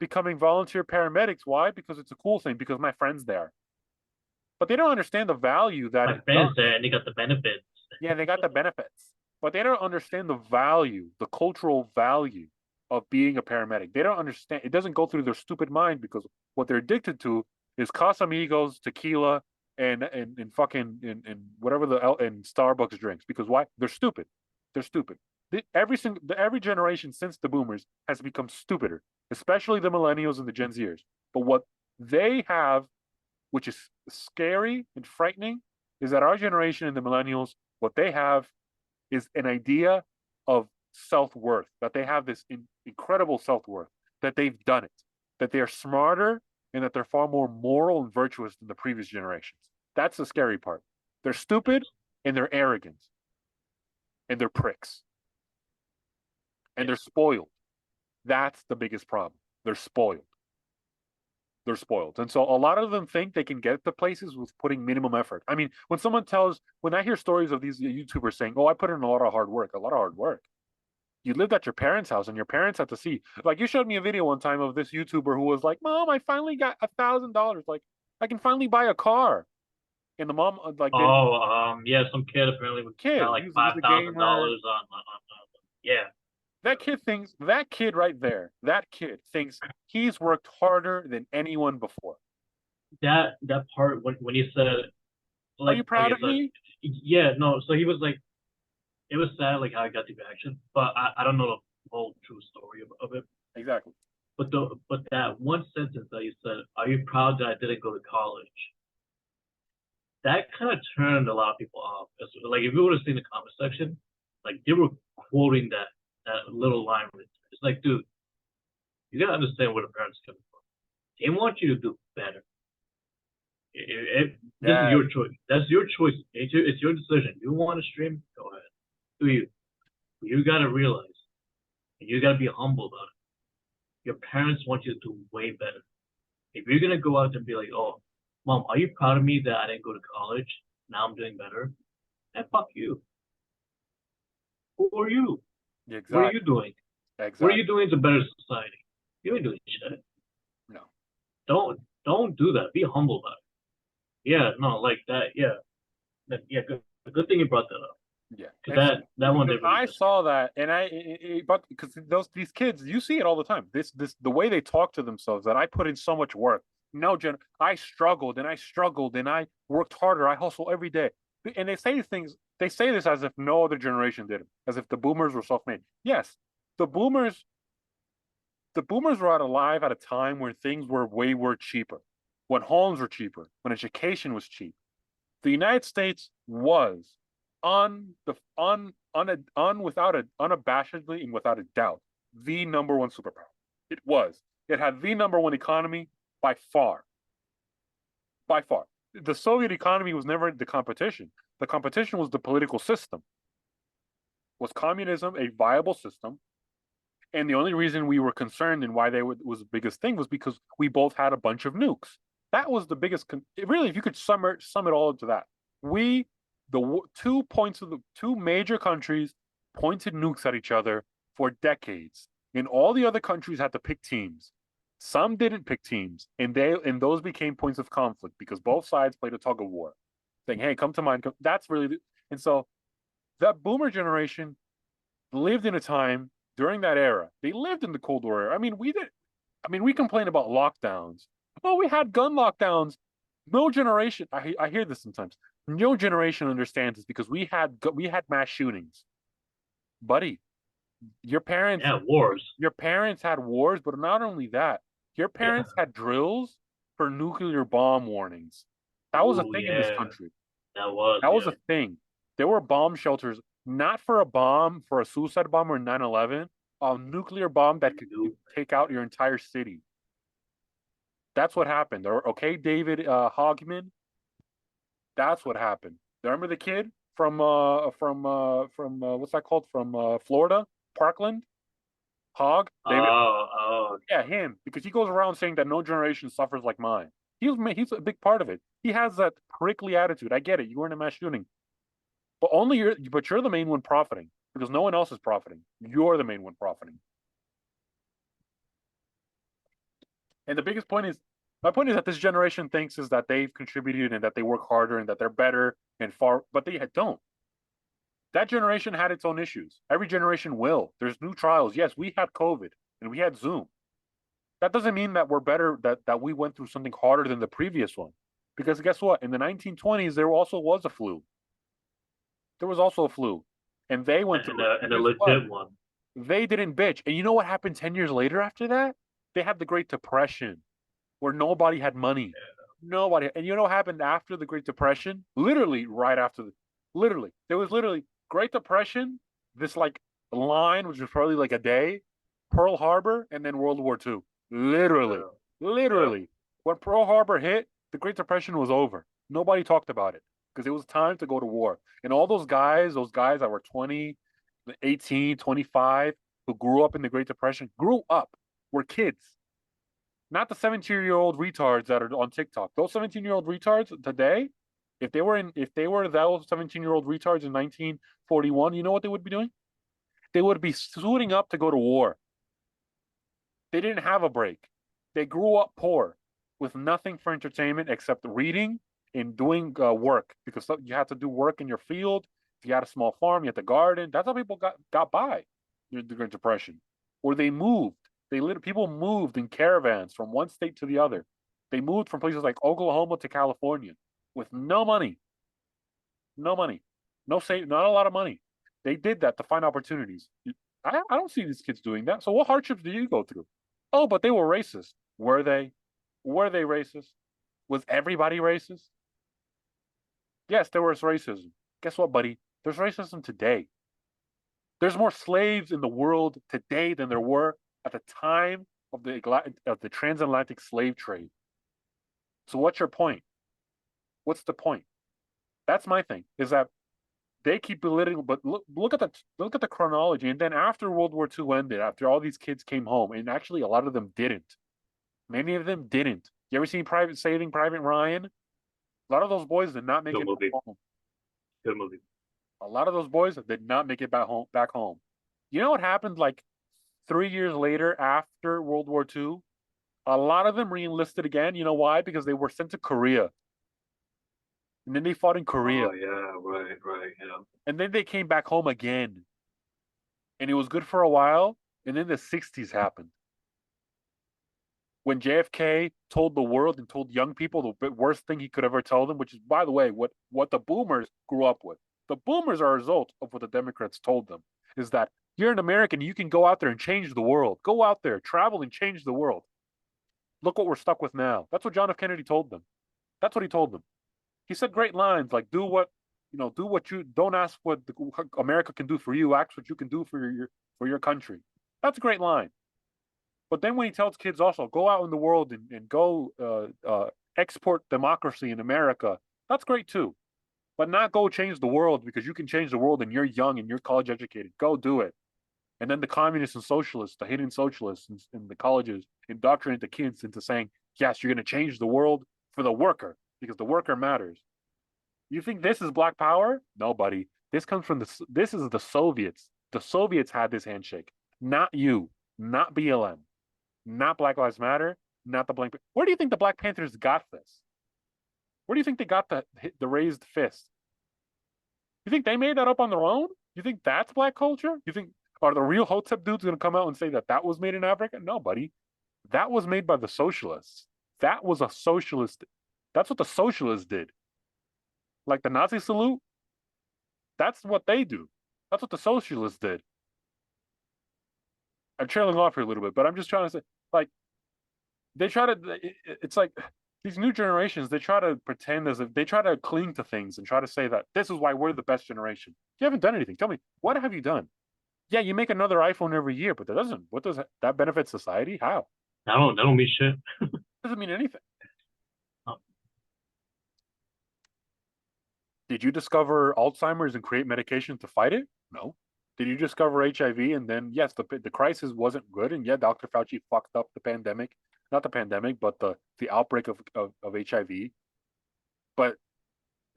volunteer paramedics. Why? Because it's a cool thing, because my friend's there. But they don't understand the value that My it friends does. there, and they got the benefits. Yeah, they got the benefits, but they don't understand the value, the cultural value of being a paramedic. They don't understand. It doesn't go through their stupid mind because what they're addicted to is Casamigos, tequila, and fucking and whatever and Starbucks drinks. Because why? They're stupid. They're stupid. Every generation since the boomers has become stupider, especially the millennials and the Gen Zers. But what they have, which is scary and frightening, is that our generation and the millennials, what they have is an idea of self-worth, that they have this incredible self-worth, that they've done it, that they are smarter, and that they're far more moral and virtuous than the previous generations. That's the scary part. They're stupid and they're arrogant and they're pricks and Yeah. they're spoiled. That's the biggest problem. They're spoiled. They're spoiled. And so a lot of them think they can get to places with putting minimum effort. I mean, when I hear stories of these YouTubers saying, oh, I put in a lot of hard work. You lived at your parents' house and your parents had to see. Like, you showed me a video one time of this YouTuber who was like, Mom, I finally got $1,000. Like, I can finally buy a car. And the mom, like, didn't, Oh, yeah, some kid apparently got kid, like he's five a thousand gamer. dollars on yeah. That kid right there, that kid thinks he's worked harder than anyone before. That part when he said Are you like proud okay of so me? yeah no so he was like it was sad like how I got the reaction, but I don't know the whole true story of it. Exactly. But that one sentence that you said, "Are you proud that I didn't go to college?" That kind of turned a lot of people off. Like if you would have seen the comment section, like they were quoting that little line right there. It's like, dude, you gotta understand where the parents are coming from. They want you to do better. This is Yeah, your choice. That's your choice. It's your decision. You want to stream? Go ahead. Do you? You gotta realize, and you gotta be humble about it. Your parents want you to do way better. If you're gonna go out and be like, "Oh, mom, are you proud of me that I didn't go to college? Now I'm doing better." And fuck you. Who are you? What are you exactly. doing? What are Exactly. you doing to better society? You ain't doing shit. No. Don't do that. Be humble about it. Yeah, no, like that. Yeah, yeah. Good thing you brought that up Yeah, because exactly. that one Because did really I piss me saw off. that, and but because these kids, you see it all the time. The way they talk to themselves. That I put in so much work. No, Jen, I struggled and I struggled and I worked harder. I hustle every day, and they say these things. They say this as if no other generation did it, as if the boomers were self-made. Yes, the boomers, the boomers were alive at a time where things were cheaper, when homes were cheaper, when education was cheap. The United States was without a unabashedly and without a doubt the number one superpower. It was. It had the number one economy by far. By far. The Soviet economy was never the competition. The competition was the political system. Was communism a viable system? And the only reason we were concerned and why was the biggest thing was because we both had a bunch of nukes. That was the biggest. Really, if you could sum it all into that, we the 2 points of the two major countries pointed nukes at each other for decades, and all the other countries had to pick teams. Some didn't pick teams, and those became points of conflict because both sides played a tug of war, saying, "Hey, come to mine." That's really, and so that boomer generation lived in a time during that era. They lived in the Cold War era. I mean, we did. I mean, we complain about lockdowns. Oh, we had gun lockdowns. No generation. I hear this sometimes. No generation understands this because we had mass shootings, buddy. Your parents Yeah, wars. your parents had wars, but not only that, your Yeah. parents had drills for nuclear bomb warnings. That was a Oh thing in this yeah, country. that was That was yeah. a thing. There were bomb shelters, not for a bomb, for a suicide bomb or 9/11, a nuclear bomb that could You take out your entire city. That's what happened. Okay, David Hogman, that's what happened. Remember the kid from what's that called? From Florida, Parkland, Hog, David. oh Yeah, him, because he goes around saying that no generation suffers like mine. He's a big part of it. He has that prickly attitude. I get it. You were in a mass shooting. But you're the main one profiting because no one else is profiting. You're the main one profiting. And the biggest point is, my point is that this generation thinks is that they've contributed and that they work harder and that they're better and far, but they don't. That generation had its own issues. Every generation will. There's new trials. Yes, we had COVID and we had Zoom. That doesn't mean that we're better, that we went through something harder than the previous one. Because guess what? In the 1920s, there also was a flu. There was also a flu. And they went through it. And and a guess what? legit one. They didn't bitch. And you know what happened 10 years later after that? They had the Great Depression where nobody had money. Nobody. And you know what happened after the Great Depression? Literally, right after literally, there was literally Great Depression, this like line, which was probably like a day, Pearl Harbor, and then World War II. Literally, Yeah, yeah. literally. When Pearl Harbor hit, the Great Depression was over. Nobody talked about it because it was time to go to war. And all those guys that were 20, 18, 25, who grew up in the Great Depression, grew up, were kids, not the 17-year-old retards that are on TikTok. Those 17-year-old retards today, if they were those 17-year-old retards in 1941, you know what they would be doing? They would be suiting up to go to war. They didn't have a break. They grew up poor with nothing for entertainment except reading and doing work because you had to do work in your field. If you had a small farm, you had to garden. That's how people got by during the Great Depression. Or they moved. People moved in caravans from one state to the other. They moved from places like Oklahoma to California with no money, no money, no save, not a lot of money. They did that to find opportunities. I don't see these kids doing that. So what hardships do you go through? Oh, but they were racist. Were they? Were they racist? Was everybody racist? Yes, there was racism. Guess what, buddy? There's racism today. There's more slaves in the world today than there were at the time of the transatlantic slave trade. So what's your point? What's the point? That's my thing. Is that they keep belittling, but look at the chronology. And then after World War II ended, after all these kids came home, and actually a lot of them didn't. Many of them didn't. You ever seen Saving Private Ryan? A lot of those boys did not make Good it movie. back home. Good movie. A lot of those boys did not make it back home. Back home. You know what happened? Like 3 years later, after World War II, a lot of them re-enlisted again. You know why? Because they were sent to Korea, and then they fought in Korea, Oh yeah, right, yeah. and then they came back home again, and it was good for a while. And then the '60s happened when JFK told the world and told young people the worst thing he could ever tell them, which is, by the way, what the boomers grew up with. The boomers are a result of what the Democrats told them, is that you're an American, you can go out there and change the world. Go out there, travel and change the world. Look what we're stuck with now. That's what John F. Kennedy told them. That's what he told them. He said great lines like, do what you don't ask what America can do for you, ask what you can do for your country. That's a great line. But then when he tells kids also go out in the world and go export democracy in America, that's great too. But not go change the world because you can change the world and you're young and you're college educated. Go do it. And then the communists and socialists, the hidden socialists in the colleges, indoctrinate the kids into saying, yes, you're going to change the world for the worker because the worker matters. You think this is black power? No, buddy. This is the Soviets. The Soviets had this handshake, not you, not BLM, not Black Lives Matter, not the Black. Where do you think the Black Panthers got this? Where do you think they got the raised fist? You think they made that up on their own? You think that's black culture? You think are the real Hotep dudes going to come out and say that that was made in Africa? No, buddy. That was made by the socialists. That was a socialist. That's what the socialists did. Like the Nazi salute, that's what they do. That's what the socialists did. I'm trailing off here a little bit, but I'm just trying to say, like, they try to, it's like these new generations, they try to pretend as if they try to cling to things and try to say that this is why we're the best generation. You haven't done anything. Tell me, what have you done? Yeah, you make another iPhone every year, but what does that benefit society? How? That don't mean shit. Doesn't mean anything. Oh, Did you discover Alzheimer's and create medication to fight it? No. Did you discover HIV and then yes, the crisis wasn't good and yeah, Dr. Fauci fucked up the pandemic, not the pandemic, but the outbreak of HIV. But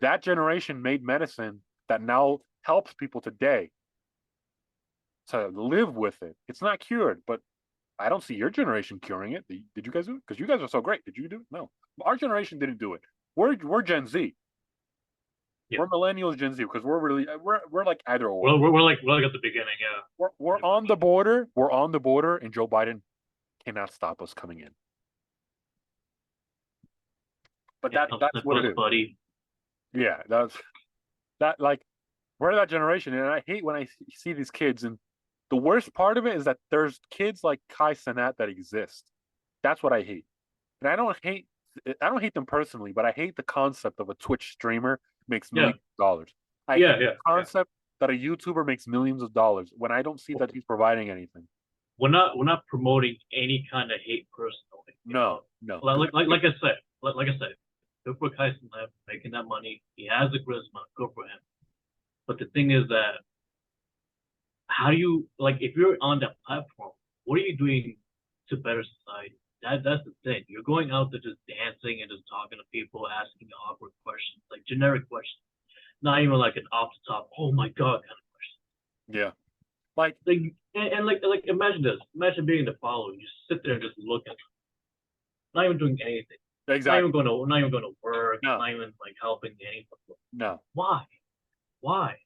that generation made medicine that now helps people today to live with it. It's not cured, but I don't see your generation curing it. Did you guys do it? Because you guys are so great. Did you do it? No. Our generation didn't do it. We're Gen Z. yeah. We're millennials, Gen Z, because we're like either or. We're like at the beginning, yeah. We're on the border. We're on the border, and Joe Biden cannot stop us coming in. But Yeah, that's what it is, buddy. Yeah, that's that. Like we're that generation, and I hate when I see these kids. And the worst part of it is that there's kids like Kai Cenat that exist. That's what I hate. And I don't hate them personally, but I hate the concept of a Twitch streamer makes Yeah, millions of dollars. I yeah, hate yeah, the concept that a YouTuber makes millions of dollars when I don't see that he's providing anything. We're not promoting any kind of hate personally. You No, know, no. like I said, good for Kyson Lab making that money. He has the charisma. Good for him. But the thing is that how do you like if you're on that platform? What are you doing to better society? That's the thing. You're going out there just dancing and just talking to people, asking awkward questions, like generic questions, not even like an off the top, oh my god kind of question. Yeah. Like Like imagine this. Imagine being the follower. You sit there and just look at them, not even doing anything. exactly. Not even going to work. No. Not even like helping anyone. No. Why? Why?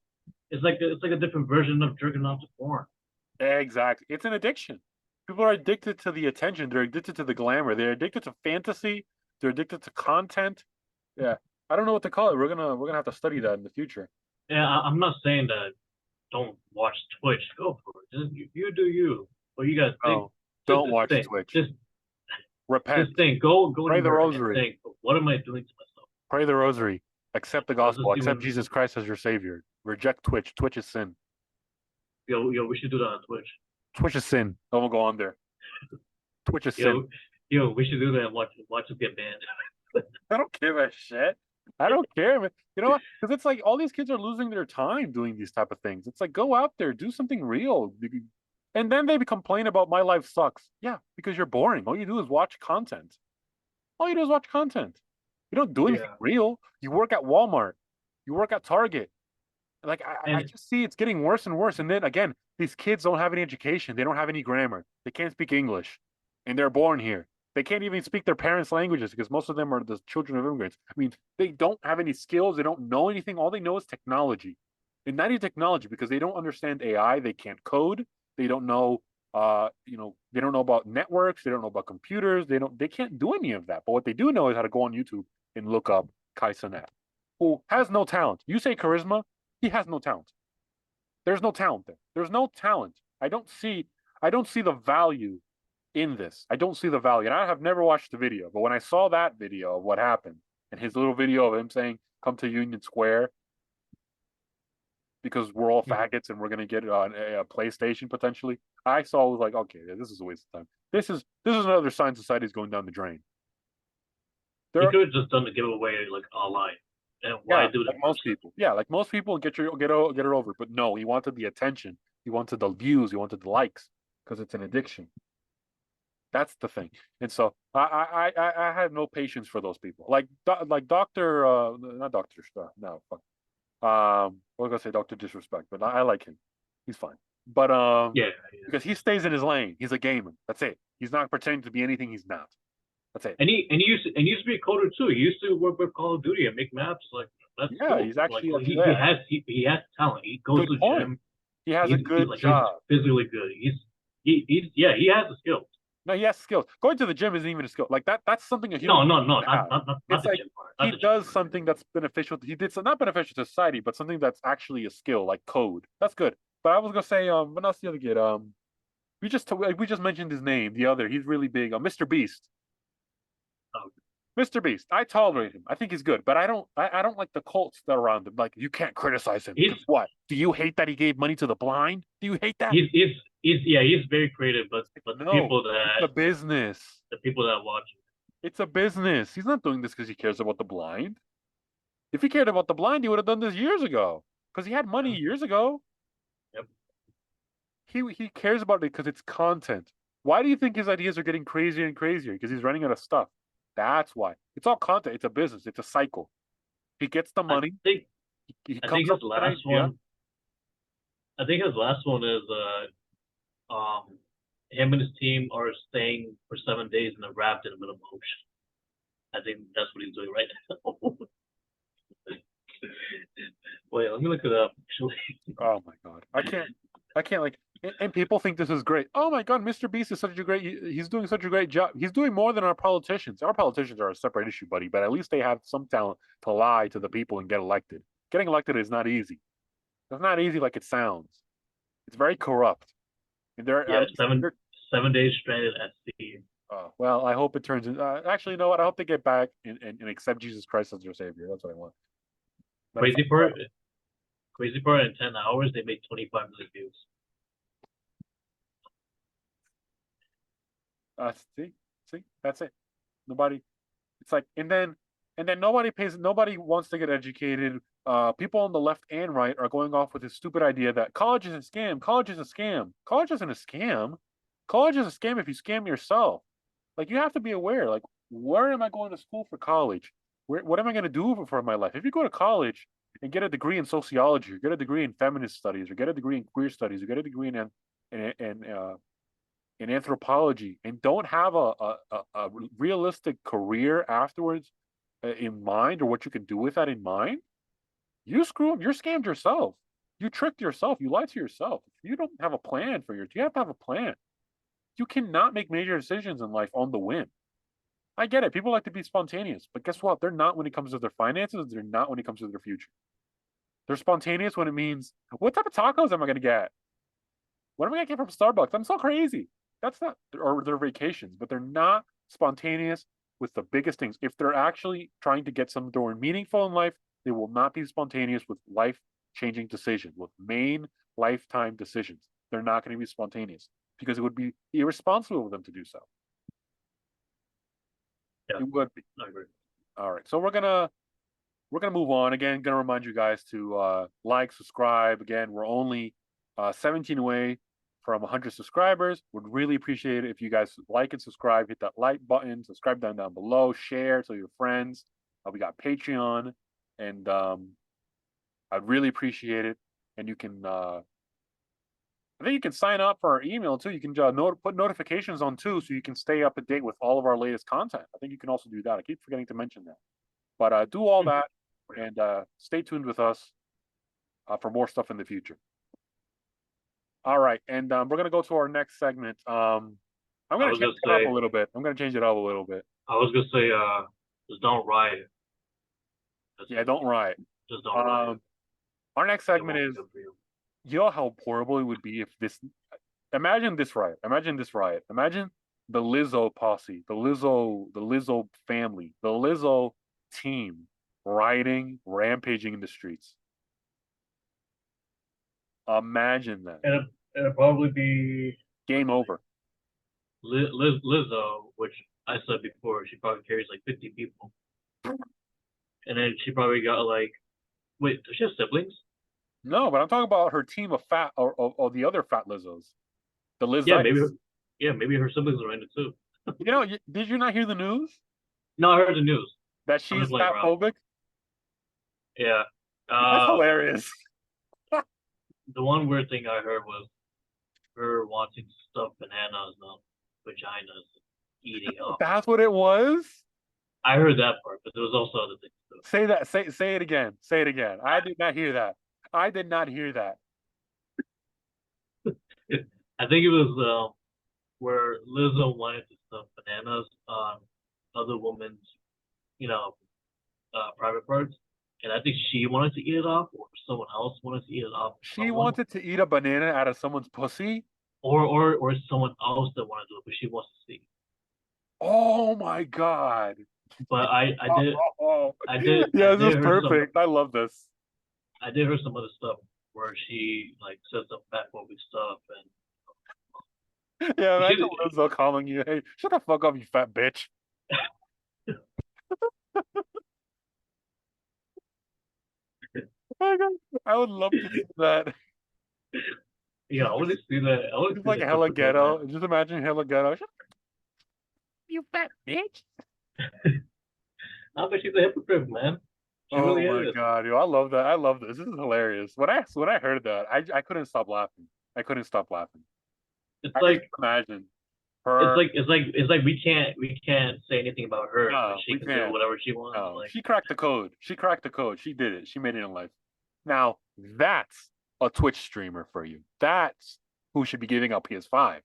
It's like a different version of jerking off to porn. Exactly. It's an addiction. People are addicted to the attention. They're addicted to the glamour. They're addicted to fantasy. They're addicted to content. Yeah. I don't know what to call it. We're gonna have to study that in the future. Yeah, I'm not saying that don't watch Twitch. Go for it. You do you. But you gotta think. No, don't Just watch think. Twitch. Just Repent. think. Go Pray the anywhere and rosary. think. What am I doing to myself? Pray the rosary. Accept the Let's gospel. just see Accept when. Jesus Christ as your savior. Reject Twitch. Twitch is sin. Yo, we should do that on Twitch. Twitch is sin. Don't go on there. Twitch is sin. Yo, yo, we should do that and watch us get banned. I don't give a shit. I don't care, man. You know what? Because it's like all these kids are losing their time doing these type of things. It's like go out there, do something real. And then they complain about my life sucks. Yeah, because you're boring. All you do is watch content. All you do is watch content. You don't do anything Yeah, real. You work at Walmart. You work at Target. Like I and just see it's getting worse and worse. And then again, these kids don't have any education. They don't have any grammar. They can't speak English, and they're born here. They can't even speak their parents' languages because most of them are the children of immigrants. I mean, they don't have any skills. They don't know anything. All they know is technology, and not even technology because they don't understand AI. They can't code. They don't know. They don't know about networks. They don't know about computers. They don't. They can't do any of that. But what they do know is how to go on YouTube and look up Cenat, who has no talent. You say charisma, he has no talent. There's no talent there. There's no talent. I don't see the value in this. I don't see the value. And I have never watched the video, but when I saw that video of what happened and his little video of him saying, come to Union Square because we're all faggots and we're gonna get a PlayStation potentially. I saw was like, okay, this is a waste of time. This is another sign society is going down the drain. he There could have just done the giveaway like online. And why Yeah, do it like in most person? people. Yeah, like most people get it over. But no, he wanted the attention. He wanted the views. He wanted the likes because it's an addiction. That's the thing. And so I have no patience for those people. Like Doctor not Doctor no fuck. I was gonna say Doctor Disrespect, but I like him. He's fine. But Yeah, yeah. because he stays in his lane. He's a gamer. That's it. He's not pretending to be anything he's not. That's it. And he used to be a coder too. He used to work with Call of Duty and make maps. Like that's Yeah, cool. he's Like actually he yeah. has he has talent. He goes Good to the point. gym. He has a He's good like he's job. physically good. He's yeah, he has the skills. No, he has skills. Going to the gym isn't even a skill. Like that's something a human No, being no, no, should have. not It's the like gym part. he Not the gym does part. something that's beneficial. He did some not beneficial to society, but something that's actually a skill, like code. That's good. But I was gonna say, what else the other kid? We just mentioned his name. The other, he's really big. Mr. Beast. Oh, Mr. Beast. I tolerate him. I think he's good, but I don't like the cults that are around him. Like you can't criticize him he's because what? Do you hate that he gave money to the blind? Do you hate that? he's very creative, but No, it's a business. the people that watch It's a business. He's not doing this because he cares about the blind. If he cared about the blind, he would have done this years ago. Because he had money him. years ago. Yep. He cares about it because it's content. Why do you think his ideas are getting crazier and crazier? Because he's running out of stuff. That's why. It's all content. It's a business. It's a cycle. He gets the I money. think He I comes think up his with an last idea. one. I think his last one is him and his team are staying for 7 days in a raft in the middle of the ocean. I think that's what he's doing right now. Wait, let me look it up. Actually, Oh my god. I can't like and people think this is great. Oh my god, Mr. Beast is such a great he's doing such a great job. He's doing more than our politicians. Our politicians are a separate issue, buddy, but at least they have some talent to lie to the people and get elected. Getting elected is not easy. It's not easy like it sounds. It's very corrupt. And they're at yeah, least seven they're, 7 days stranded at sea. well, I hope it turns in actually you know what? I hope they get back and accept Jesus Christ as their savior. That's what I want. But if Crazy part, crazy part. In 10 hours, they made 25 million views. see, that's it. Nobody It's like, and then nobody wants to get educated. People on the left and right are going off with this stupid idea that college is a scam. College is a scam. College isn't a scam. College is a scam if you scam yourself. Like you have to be aware. Like, where am I going to school for college? What am I going to do for my life? If you go to college and get a degree in sociology, or get a degree in feminist studies, or get a degree in queer studies, or get a degree in anthropology and don't have a realistic career afterwards in mind or what you can do with that in mind, you screw up. You're scammed yourself. You tricked yourself. You lied to yourself. You don't have a plan you have to have a plan. You cannot make major decisions in life on the whim. I get it. People like to be spontaneous, but guess what? They're not when it comes to their finances. They're not when it comes to their future. They're spontaneous when it means, what type of tacos am I gonna get? What am I gonna get from Starbucks? I'm so crazy. That's not, or their vacations, but they're not spontaneous with the biggest things. If they're actually trying to get something meaningful in life, they will not be spontaneous with life-changing decisions, with main lifetime decisions. They're not going to be spontaneous because it would be irresponsible of them to do so. Yeah, It would be. I agree. All right. So we're gonna move on. Again, gonna remind you guys to like, subscribe. Again, we're only 17 away from 100 subscribers. Would really appreciate it if you guys like and subscribe. Hit that like button, subscribe down below, share to your friends. We got Patreon, and I'd really appreciate it. And you can, I think you can sign up for our email too. You can put notifications on too, so you can stay up to date with all of our latest content. I think you can also do that. I keep forgetting to mention that. But do all that and stay tuned with us for more stuff in the future. All right, and we're gonna go to our next segment. I'm I gonna was change gonna it up a say, little bit. I'm gonna change it up a little bit. just don't riot. Yeah, don't riot. Just don't riot. Um, our next It segment won't be is, good for you. you know how horrible it would be if this. Imagine this riot. Imagine this riot. Imagine the Lizzo posse, the Lizzo family, the Lizzo team rioting, rampaging in the streets. Imagine that. And it'll probably be Game over. Lizzo, which I said before, she probably carries like 50 people, and then she probably got like, wait, does she have siblings? No, but I'm talking about her team of fat or the other fat Lizzos, the Yeah, maybe her, Lizites. yeah, maybe her siblings are in it too. You know, did you not hear the news No, I heard the news. that I'm just she's playing fat around. phobic? Yeah. That's Uh, hilarious. the one weird thing I heard was her wanting to stuff bananas on vaginas, eating off. That's what it was. I heard that part, but there was also other things too. Say that. Say it again. Say it again. I did not hear that. I did not hear that. I think it was where Lizzo wanted to stuff bananas on other women's, you know, private parts, and I think she wanted to eat it off, or someone else wanted to eat it off She someone, wanted to eat a banana out of someone's pussy. or someone else that wanted to do it, but she wants to see. Oh my god. But Oh. I Yeah, this did is hear some perfect. I love this. I did hear some other stuff where she like said some fatphobic stuff, Yeah, and imagine she Lizzo calling you, "Hey, shut the fuck up, you fat bitch." Oh my God. I would love to see that. yeah, I want to see that. I want to Just see like the hella hypocrite, man. ghetto. Just imagine hella ghetto. Shut up, you fat bitch. I bet she's a hypocrite, man. She Oh really my is. god, yo, I love that. I love this. This is hilarious. When I heard that, I couldn't stop laughing. I couldn't stop laughing. It's I could just like imagine her. we can't say anything about her, but No, she we can do can't. whatever she wants. No, Like, she cracked the code. She cracked the code. She did it. She made it in life. Now that's a Twitch streamer for you. That's who should be giving out PS5s.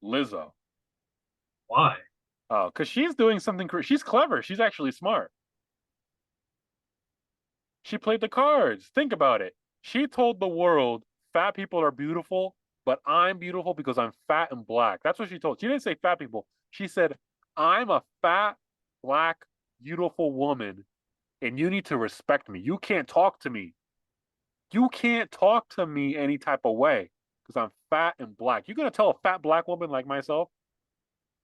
Lizzo. why? Oh, because she's doing something. She's clever. She's actually smart. She played the cards. Think about it. She told the world fat people are beautiful, but I'm beautiful because I'm fat and black. That's what she told. She didn't say fat people. She said, I'm a fat, black, beautiful woman, and you need to respect me. You can't talk to me. You can't talk to me any type of way because I'm fat and black. You're going to tell a fat black woman like myself,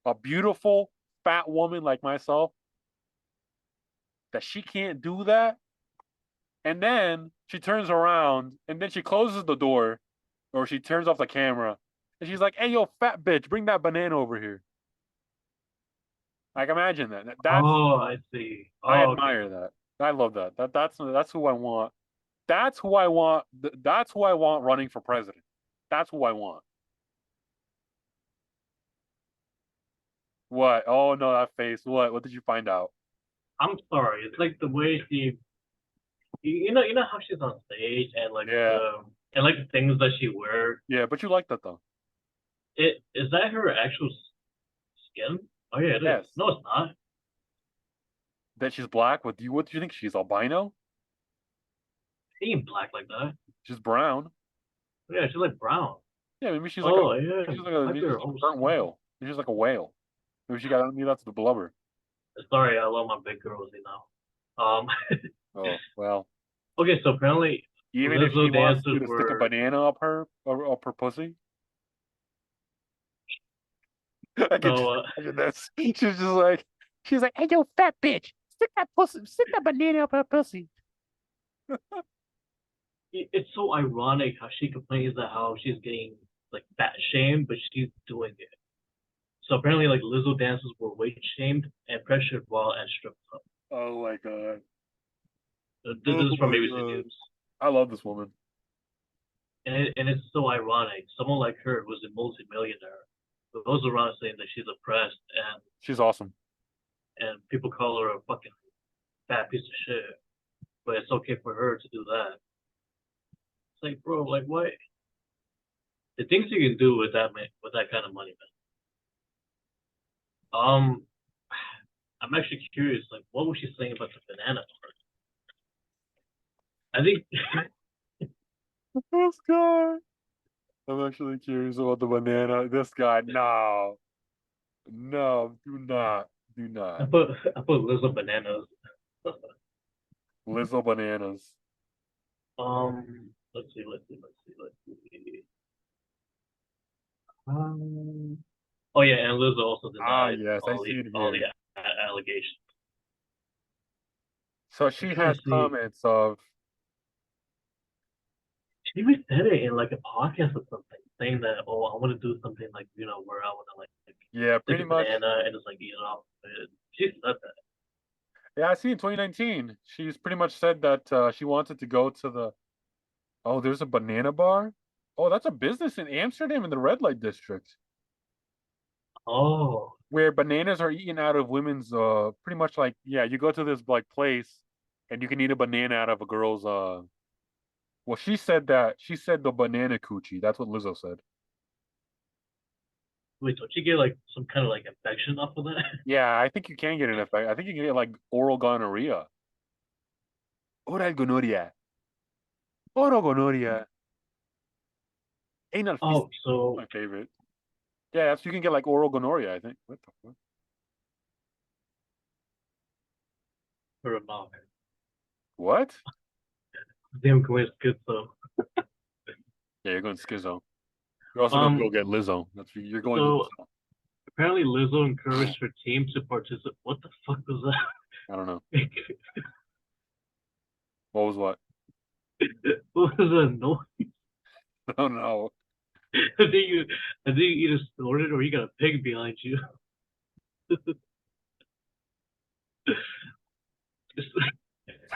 a beautiful fat woman like myself, that she can't do that? And then she turns around and then she closes the door or she turns off the camera and she's like, "Hey, yo, fat bitch, bring that banana over here." Like, imagine that. Oh, I see. I Oh, okay. admire that. I love that. That's who I want. That's who I want. That's who I want running for president. That's who I want. What? Oh no, that face. What? What did you find out? I'm sorry. It's like the way you know how she's on stage and like Yeah, the things that she wears. yeah, but you like that though. It is that her actual skin? Oh yeah, it is. Yes. No, it's not. That she's black. What do you think? She's albino? She ain't black like that. She's brown. Yeah, she's like brown. Yeah, maybe she's like a Oh yeah, maybe black she's girl. like Oh, a burnt whale. Maybe she's like a whale. Maybe she got maybe that's the blubber. sorry, I love my big girls, you know. Oh well. Okay, so apparently Even if she Lizzo wants you dancers to stick a were banana up her pussy, I could so just imagine this. She's like, hey yo, fat bitch, stick that banana up her pussy. it's so ironic how she complains that how she's getting like fat shamed, but she's doing it. So apparently, like Lizzo dancers were weight shamed and pressured while at strip club. Oh my god. This Oh is from my ABC god. News, I love this woman. and it's so ironic. Someone like her was a multimillionaire, but goes around saying that she's oppressed, She's awesome. and people call her a fucking fat piece of shit. But it's okay for her to do that. It's like, bro, like what? The things you can do with that man, with that kind of money, man. I'm actually curious, like, what was she saying about the banana part? I think This guy. I'm actually curious about the banana. This guy. No. No, do not. Do not. I put Lizzo bananas. Lizzo bananas. Let's see. Oh yeah, and Lizzo also Ah, denied yes, I see it all the here. allegations. So I'm she trying had to see. comments of, She even said it in like a podcast or something, saying that, oh, I want to do something like where I want to like yeah, take pretty a much. banana and just like eat it off. She said that. Yeah, I see in 2019. She's pretty much said that she wanted to go to the, oh, there's a banana bar. Oh, that's a business in Amsterdam in the red light district Oh, where bananas are eaten out of women's, pretty much like, yeah, you go to this like place and you can eat a banana out of a girl's, well, she said the banana coochie. That's what Lizzo said. wait, don't you get like some kind of like infection off of that? Yeah, I think you can get an effect. I think you can get like oral gonorrhea. Oral gonorrhea. Oral gonorrhea. Anal Oh, fisting. so My favorite. Yeah, that's you can get like oral gonorrhea, I think. What the fuck? or not. What? Damn, Gwen's good though. Yeah, you're going schizo. You're also gonna go Um, get Lizzo. You're going so Lizzo. apparently Lizzo encouraged her team to participate. What the fuck was I don't know. that? What was what? What was that noise? I don't know. I think you, I think you either snorted or you got a pig behind you.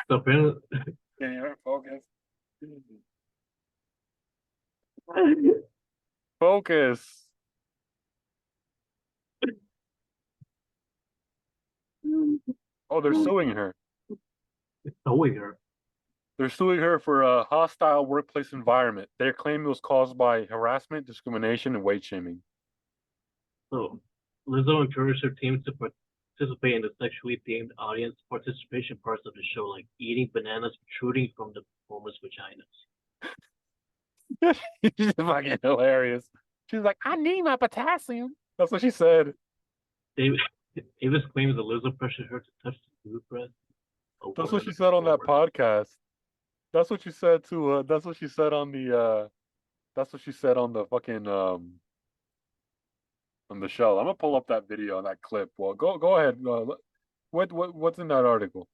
So apparently, Can you focus? Focus. Oh, they're suing her. towing her. They're suing her for a hostile workplace environment. Their claim it was caused by harassment, discrimination, and weight shaming. So Lizzo encouraged her team to participate in the sexually themed audience participation parts of the show, like eating bananas protruding from the performers' vaginas. She's fucking hilarious. She's like, I need my potassium. That's what she said. David, Davis claims that Lizzo pressured her to touch the food breast of That's one what of the she said on that performers. podcast. That's what she said too. That's what she said on the. That's what she said on the fucking on the show. I'm gonna pull up that video and that clip. Well, go ahead. What's in that article?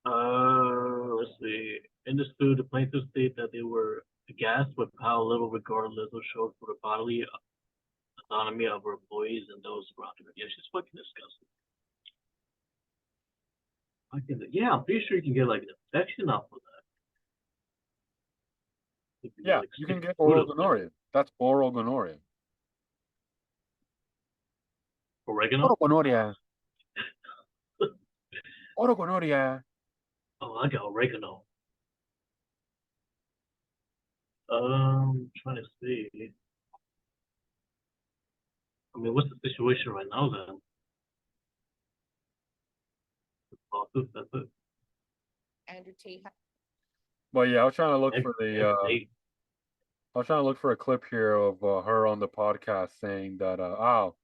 Let's see. In the studio, the plaintiffs state that they were aghast with how little regard Lizzo showed for the bodily autonomy of her employees and those around her. Yeah, she's fucking disgusting. Yeah, I'm pretty sure you can get like an infection off of that if you Yeah, like you stick can your get food oral up there. gonorrhea. That's oral gonorrhea. Oral Oregano? gonorrhea. Oral gonorrhea. Oh, I got oregano. Trying to see. I mean, what's the situation right now then? Lawsuit, that's it. But yeah, I was trying to look And, for the and they, I was trying to look for a clip here of her on the podcast saying that oh,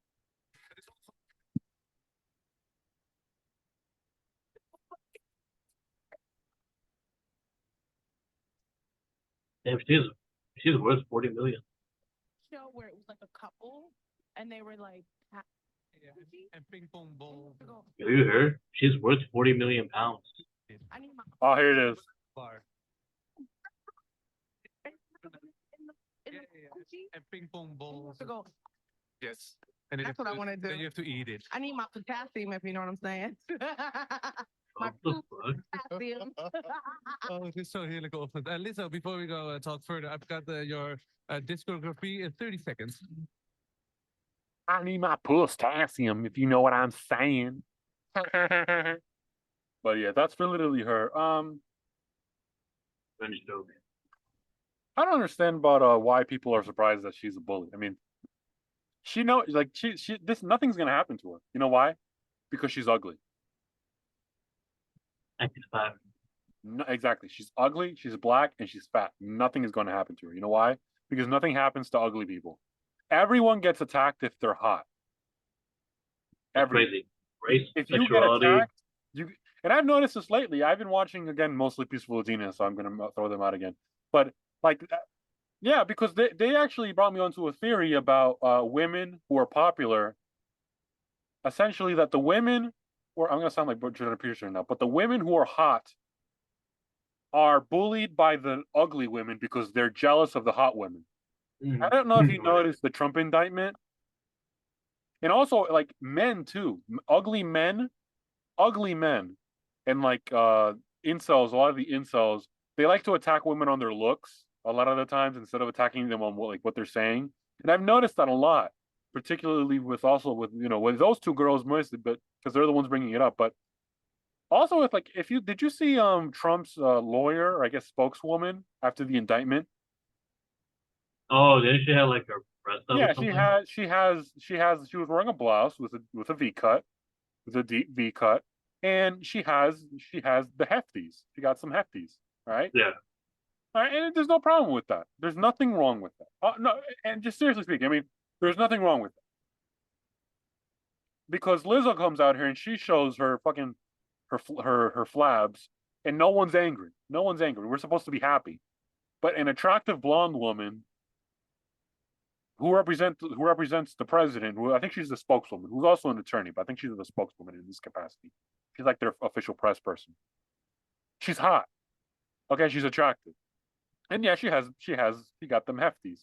damn, she's worth 40 million. Have you heard? She's worth 40 million pounds. oh, here it is. And ping pong balls. Yes. And that's what I want to do. Then you have to eat it. I need my potassium, if you know what I'm saying. What the fuck? Potassium. Oh, het is zo heerlijk ochtend. Lizzo, before we go talk further, I've got your discography in 30 seconds. I need my potassium, if you know what I'm saying. But yeah, that's literally her. French joke. I don't understand about why people are surprised that she's a bully. I mean, she knows like she this nothing's gonna happen to her. You know why? Because she's ugly. And she's fat. No, exactly. She's ugly, she's black, and she's fat. Nothing is going to happen to her. You know why? Because nothing happens to ugly people. Everyone gets attacked if they're hot. That's crazy. Race, if you get sexuality. attacked, and I've noticed this lately. I've been watching again mostly Peaceful Latina, so I'm gonna throw them out again. But like, yeah, because they actually brought me onto a theory about women who are popular. Essentially, that the women, or I'm gonna sound like Jordan Peterson now, but the women who are hot are bullied by the ugly women because they're jealous of the hot women. I don't know if you noticed the Trump indictment. And also like men too. Ugly men, and like incels, a lot of the incels, they like to attack women on their looks a lot of the times instead of attacking them on what they're saying. And I've noticed that a lot, particularly with with those two girls mostly, but because they're the ones bringing it up. But also with like, if you did you see Trump's lawyer, or I guess spokeswoman after the indictment? Oh, didn't she have like her breast up? Yeah, or something? she was wearing a blouse with a V cut, with a deep V cut, and she has the hefties. She got some hefties, right? Yeah. All right, and there's no problem with that. There's nothing wrong with that. No, and just seriously speaking, I mean, there's nothing wrong with that because Lizzo comes out here and she shows her fucking her flabs, and no one's angry. No one's angry. We're supposed to be happy, but an attractive blonde woman who represents the president, who I think she's the spokeswoman, who's also an attorney, but I think she's the spokeswoman in this capacity. She's like their official press person. She's hot. Okay, she's attractive. And yeah, she got them hefties.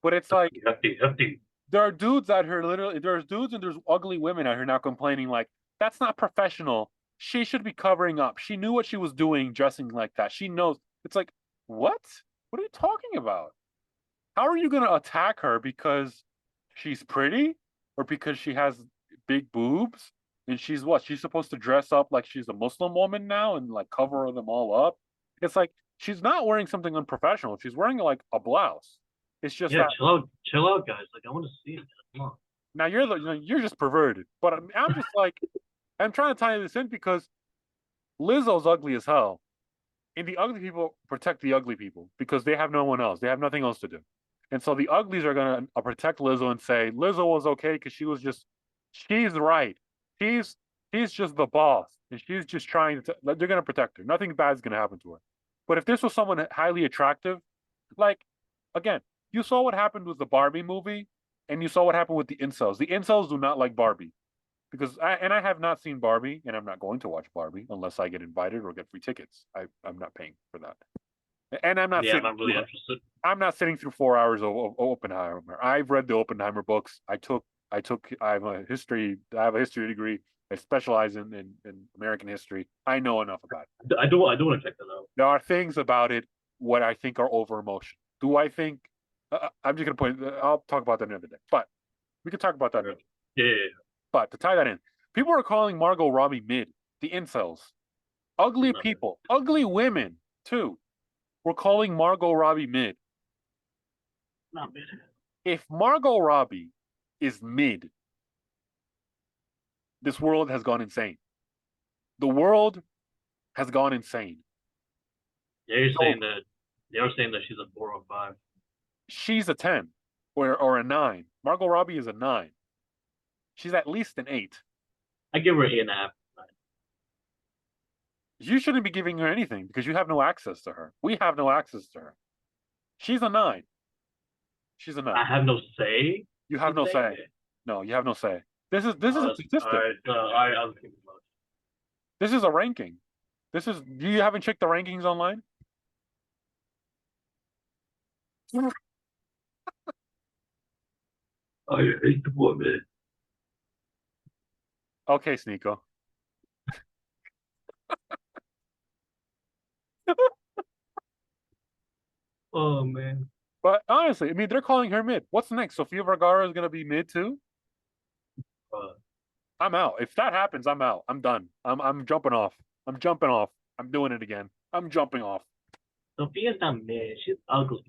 But it's like Hefty. there are dudes out here literally there's dudes and there's ugly women out here now complaining like that's not professional. She should be covering up. She knew what she was doing dressing like that. She knows. It's like, what? What are you talking about? How are you going to attack her because she's pretty or because she has big boobs? And she's what? She's supposed to dress up like she's a Muslim woman now and like cover them all up. It's like she's not wearing something unprofessional. She's wearing like a blouse. It's just Yeah, that chill out, guys. Like I want to see it. Come on. now you're just perverted. But I'm just like I'm trying to tie this in because Lizzo's ugly as hell. And the ugly people protect the ugly people because they have no one else. They have nothing else to do. And so the uglies are going to protect Lizzo and say Lizzo was okay because she's right. She's just the boss. And she's just trying to, they're going to protect her. Nothing bad is going to happen to her. But if this was someone highly attractive, like, again, you saw what happened with the Barbie movie and you saw what happened with the incels. The incels do not like Barbie because I have not seen Barbie and I'm not going to watch Barbie unless I get invited or get free tickets. I'm not paying for that. And I'm not Yeah, I'm sitting not really interested. I'm not sitting through 4 hours of Oppenheimer. I've read the Oppenheimer books. I have a history degree. I specialize in American history. I know enough about it. I do want to check that out. There are things about it what I think are over emotion. Do I think I'm just gonna put I'll talk about that another day. But we can talk about that another day. Yeah. But to tie that in, people are calling Margot Robbie mid, the incels. Ugly people, ugly women too. We're calling Margot Robbie mid. Not mid. If Margot Robbie is mid, this world has gone insane. The world has gone insane. Yeah, you're So saying that they are saying that she's a 4 or 5. she's a 10 or a 9. Margot Robbie is a 9. She's at least an 8. I give her 8.5. You shouldn't be giving her anything because you have no access to her. We have no access to her. She's a 9. She's a 9. I have no say. You have no say. No, you have no say. This is a statistic. All right, I was thinking about it. This is a ranking. You haven't checked the rankings online? I hate the woman. Okay, Sneeko. Oh man. But honestly, I mean, they're calling her mid. What's next? Sofia Vergara is gonna be mid too? Uh, I'm out. If that happens, I'm out. I'm done. I'm jumping off. I'm jumping off. I'm doing it again. I'm jumping off. Sophia's not mad. She's ugly.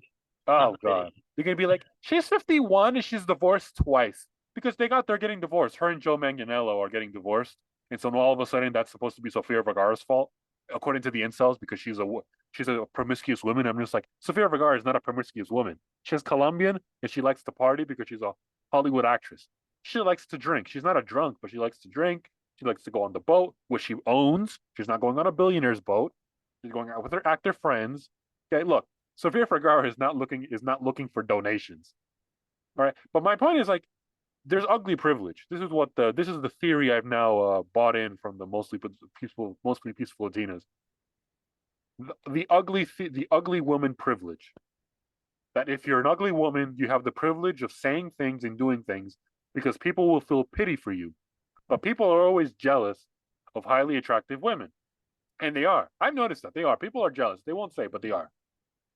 Oh god. They're gonna be like, she's 51 and she's divorced twice. Because they're getting divorced. Her and Joe Manganiello are getting divorced. And so all of a sudden that's supposed to be Sofia Vergara's fault, according to the incels, because she's a promiscuous woman. I'm just like, Sofia Vergara is not a promiscuous woman. She's Colombian and she likes to party because she's a Hollywood actress. She likes to drink. She's not a drunk, but she likes to drink. She likes to go on the boat, which she owns. She's not going on a billionaire's boat. She's going out with her actor friends. Okay, look, Sofia Vergara is not looking for donations. All right, but my point is like, there's ugly privilege. This is the theory I've now bought in from the mostly peaceful Latinas. The ugly woman privilege. That if you're an ugly woman, you have the privilege of saying things and doing things because people will feel pity for you. But people are always jealous of highly attractive women. And they are. I've noticed that they are. People are jealous. They won't say, but they are.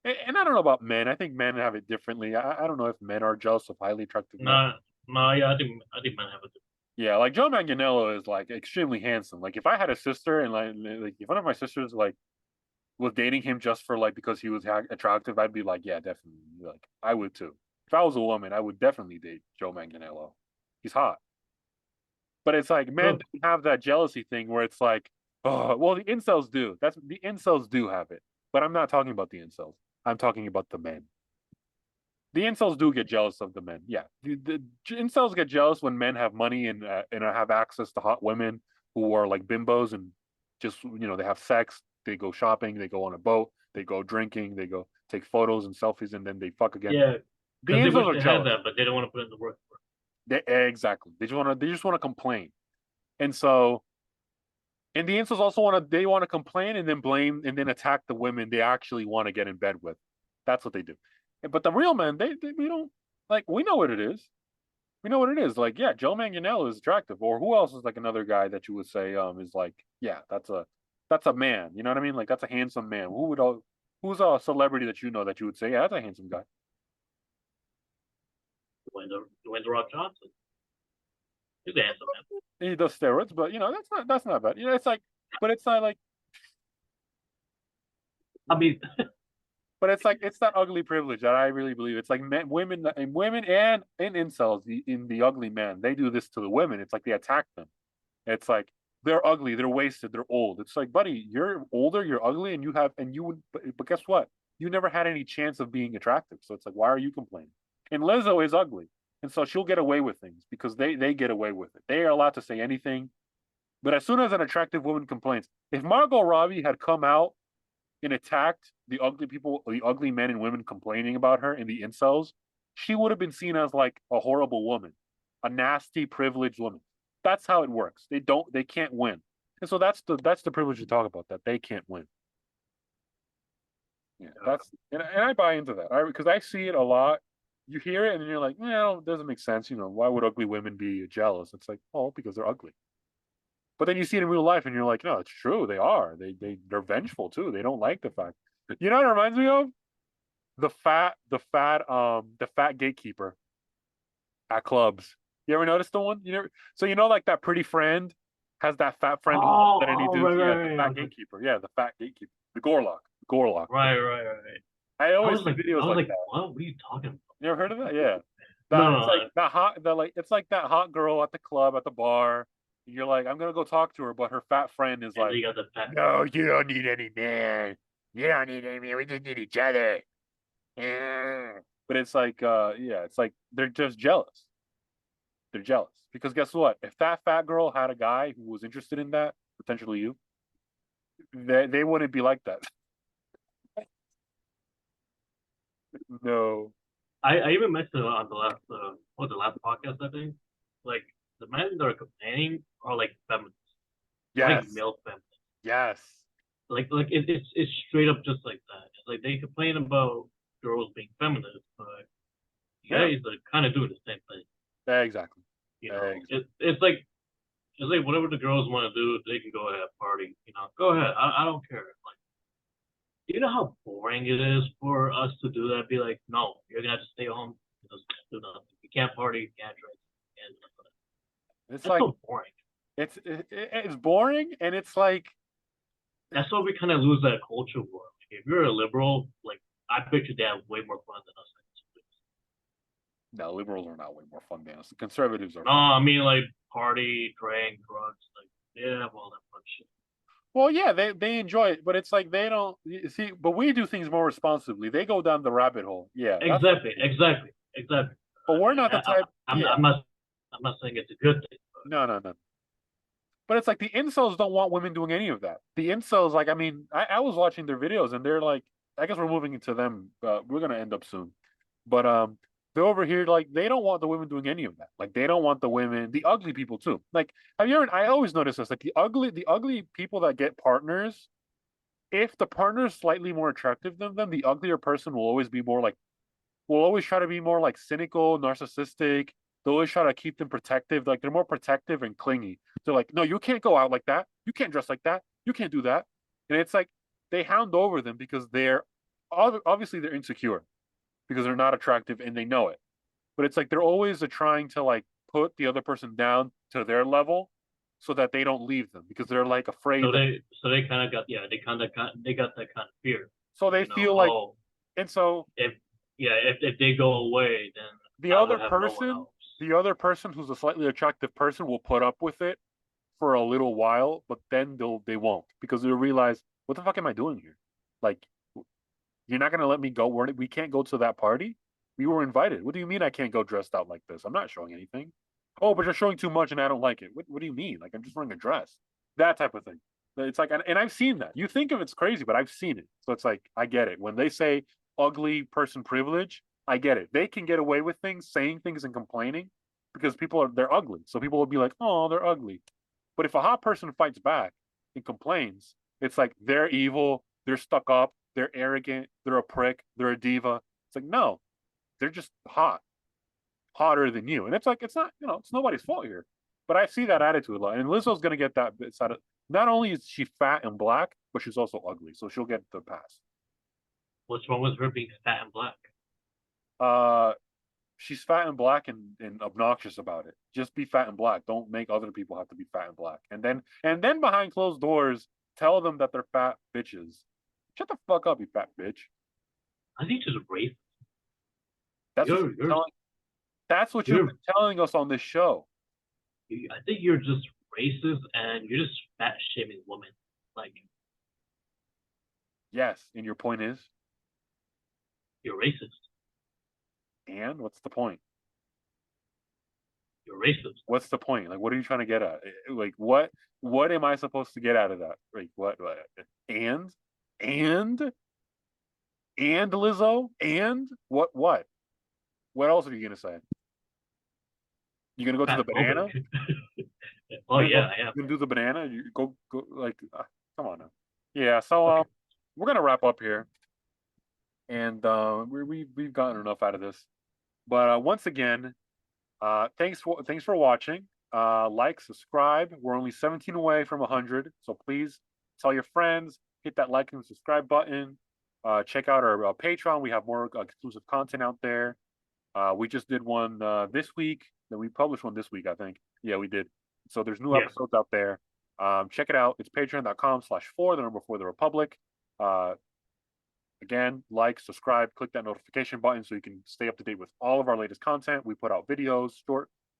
And I don't know about men. I think men have it differently. I don't know if men are jealous of highly attractive men. No, yeah, I think man have it. Yeah, like Joe Manganiello is like extremely handsome. Like if I had a sister and like if one of my sisters like was dating him just for like because he was attractive, I'd be like, yeah, definitely. Like I would too. If I was a woman, I would definitely date Joe Manganiello. He's hot. But it's like men don't have that jealousy thing where it's like, oh, well, the incels do. The incels do have it. But I'm not talking about the incels. I'm talking about the men. The incels do get jealous of the men. Yeah, the incels get jealous when men have money and have access to hot women who are like bimbos and just they have sex. They go shopping. They go on a boat. They go drinking. They go take photos and selfies, and then they fuck again. Yeah, the because they incels wish are they had jealous. that, but they don't want to put in the work. Exactly. They just want to complain, and so and the incels also want to complain and then blame and then attack the women they actually want to get in bed with. That's what they do. But the real men, we don't like. We know what it is. We know what it is. Like, yeah, Joe Manganiello is attractive, or who else is like another guy that you would say is like, yeah, that's a man. You know what I mean? Like that's a handsome man. Who's a celebrity that you know that you would say, yeah, that's a handsome guy. Dwayne the Rock Johnson. He's a handsome man. He does steroids, but that's not bad. It's like, but it's not like. I mean, but it's like it's that ugly privilege that I really believe. It's like women and incels in the ugly man. They do this to the women. It's like they attack them. It's like they're ugly, they're wasted, they're old. It's like, buddy, you're older, you're ugly, and you would. But guess what? You never had any chance of being attractive. So it's like, why are you complaining? And Lizzo is ugly, and so she'll get away with things because they get away with it. They are allowed to say anything. But as soon as an attractive woman complains, if Margot Robbie had come out and attacked the ugly people, the ugly men and women complaining about her in the incels, she would have been seen as like a horrible woman, a nasty, privileged woman. That's how it works. They can't win. And so that's the privilege to talk about, that they can't win. Yeah, and I buy into that. Because I see it a lot. You hear it and you're like, no, it doesn't make sense. Why would ugly women be jealous? It's like, oh, because they're ugly. But then you see it in real life and you're like, no, it's true. They are. They're vengeful too. They don't like the fact. You know what it reminds me of? The fat gatekeeper at clubs. You ever notice the one? So like that pretty friend has that fat friend that any dude. The fat gatekeeper. Yeah, the fat gatekeeper. The Gorlock. Right. I always see videos I was like that. What were you talking about? You ever heard of that? Yeah. No, it's like that hot. It's like that hot girl at the club, at the bar. You're like, I'm gonna go talk to her, but her fat friend is And like, then you got the fat. no, you don't need any man. You don't need any man. We just need each other. Yeah. But it's like, yeah, it's like they're just jealous. They're jealous because guess what? If that fat girl had a guy who was interested in that, potentially you, they wouldn't be like that. No. I even mentioned on the last the last podcast, I think, like the men that are complaining are like feminists, like Yes. male feminists. Yes. Like it's straight up just like that. It's like they complain about girls being feminist, but Yeah. guys are kind of doing the same thing. Exactly. You know, Exactly. it's like whatever the girls want to do, they can go ahead party. You know, go ahead. I don't care. Like, you know how boring it is for us to do that? Be like, no, you're gonna have to stay home. You know, do nothing. You can't party. You can't drink. You can't do nothing. It's That's like so boring. it's boring and it's like That's why we kind of lose that culture war. Like, if you're a liberal, like I bet you they have way more fun than us. no, liberals are not way more fun than us. The conservatives are No, fun. I mean like party, drink, drugs, like they have all that fun shit. Well, yeah, they enjoy it, but it's like they don't see. But we do things more responsibly. They go down the rabbit hole. Yeah, that's what Exactly, exactly, exactly. but we're not the type. Yeah, I'm not saying it's a good thing. no, no, no. But it's like the incels don't want women doing any of that. The incels, like, I mean, I was watching their videos and they're like, I guess we're moving into them. We're gonna end up soon, but they're over here like they don't want the women doing any of that. Like they don't want the women, the ugly people too. Like, have you ever? I always notice this. Like the ugly people that get partners. If the partner is slightly more attractive than them, the uglier person will always be more like will always try to be more like cynical, narcissistic. They'll always try to keep them protective. Like they're more protective and clingy. They're like, no, you can't go out like that. You can't dress like that. You can't do that. And it's like they hound over them because they're obviously they're insecure because they're not attractive and they know it. But it's like they're always trying to like put the other person down to their level so that they don't leave them because they're like afraid that So they kind of got they got that kind of fear. so they You know, feel like oh, and so if if they go away, then the I other will have no one person else. the other person who's a slightly attractive person will put up with it for a little while, but then they won't because they'll realize what the fuck am I doing here? Like you're not gonna let me go. We can't go to that party. We were invited. What do you mean I can't go dressed out like this? I'm not showing anything. Oh, but you're showing too much and I don't like it. What do you mean? Like I'm just wearing a dress. That type of thing. It's like and I've seen that. You think of it's crazy, but I've seen it. So it's like I get it. When they say ugly person privilege, I get it. They can get away with things, saying things and complaining because they're ugly. So people will be like, "Oh, they're ugly." But if a hot person fights back and complains, it's like they're evil, they're stuck up, they're arrogant, they're a prick, they're a diva. It's like, no, they're just hot, hotter than you. And it's like, it's not, it's nobody's fault here. But I see that attitude a lot. And Lizzo's going to get that side of, not only is she fat and black, but she's also ugly. So she'll get the pass. What's wrong with her being fat and black? Uh, she's fat and black and obnoxious about it. Just be fat and black. Don't make other people have to be fat and black. And then behind closed doors, tell them that they're fat bitches. Shut the fuck up, you fat bitch. I think she's racist. That's what You're, telling. That's what you've you're been telling us on this show. I think you're just racist and you're just fat shaming women. Like Yes, and your point is, you're racist. and what's the point? You're racist. What's the point? Like, what are you trying to get at? Like, what am I supposed to get out of that? Like, what? And, and, and Lizzo, and what? What else are you gonna say? You gonna go to the Fat banana? phobic. Oh yeah, I am. You gonna do the banana? You go like, come on now. Yeah. So, Okay. we're gonna wrap up here, and we've gotten enough out of this. But once again, thanks for watching. Like, subscribe. We're only 17 away from 100, so please tell your friends. Hit that like and subscribe button. Check out our Patreon. We have more exclusive content out there. We just did one this week. Then we published one this week, I think. Yeah, we did. So there's new Yeah. episodes out there. Check it out. It's patreon.com/4, the number 4 the Republic. Again, like, subscribe, click that notification button so you can stay up to date with all of our latest content. We put out videos,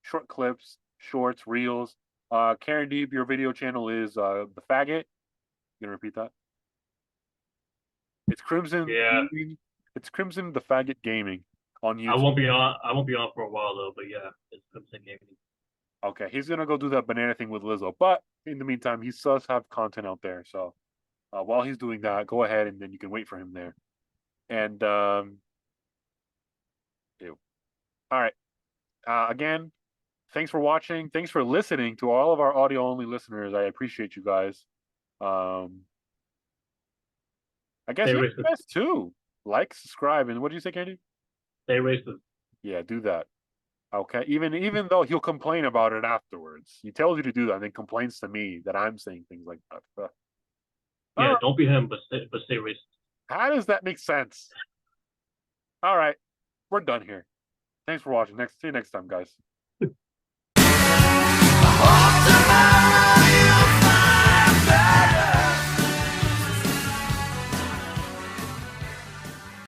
short clips, shorts, reels, Karen Deep, your video channel is the faggot. You gonna repeat that? It's Crimson Yeah. Gaming. It's Crimson the Faggot Gaming on YouTube. I won't be on. I won't be on for a while though. But yeah, it's Crimson Gaming. Okay, he's gonna go do that banana thing with Lizzo, but in the meantime, he does have content out there. So while he's doing that, go ahead and then you can wait for him there. And ew. All right. Again, thanks for watching. Thanks for listening to all of our audio only listeners. I appreciate you guys. I guess Stay you racist. guys too. Like, subscribe, and what do you say, Candy? Stay racist. Yeah, do that. Okay. Even though he'll complain about it afterwards. He tells you to do that and then complains to me that I'm saying things like that. Yeah, Right. don't be him, but stay racist. How does that make sense? All right. We're done here. Thanks for watching. See you next time, guys.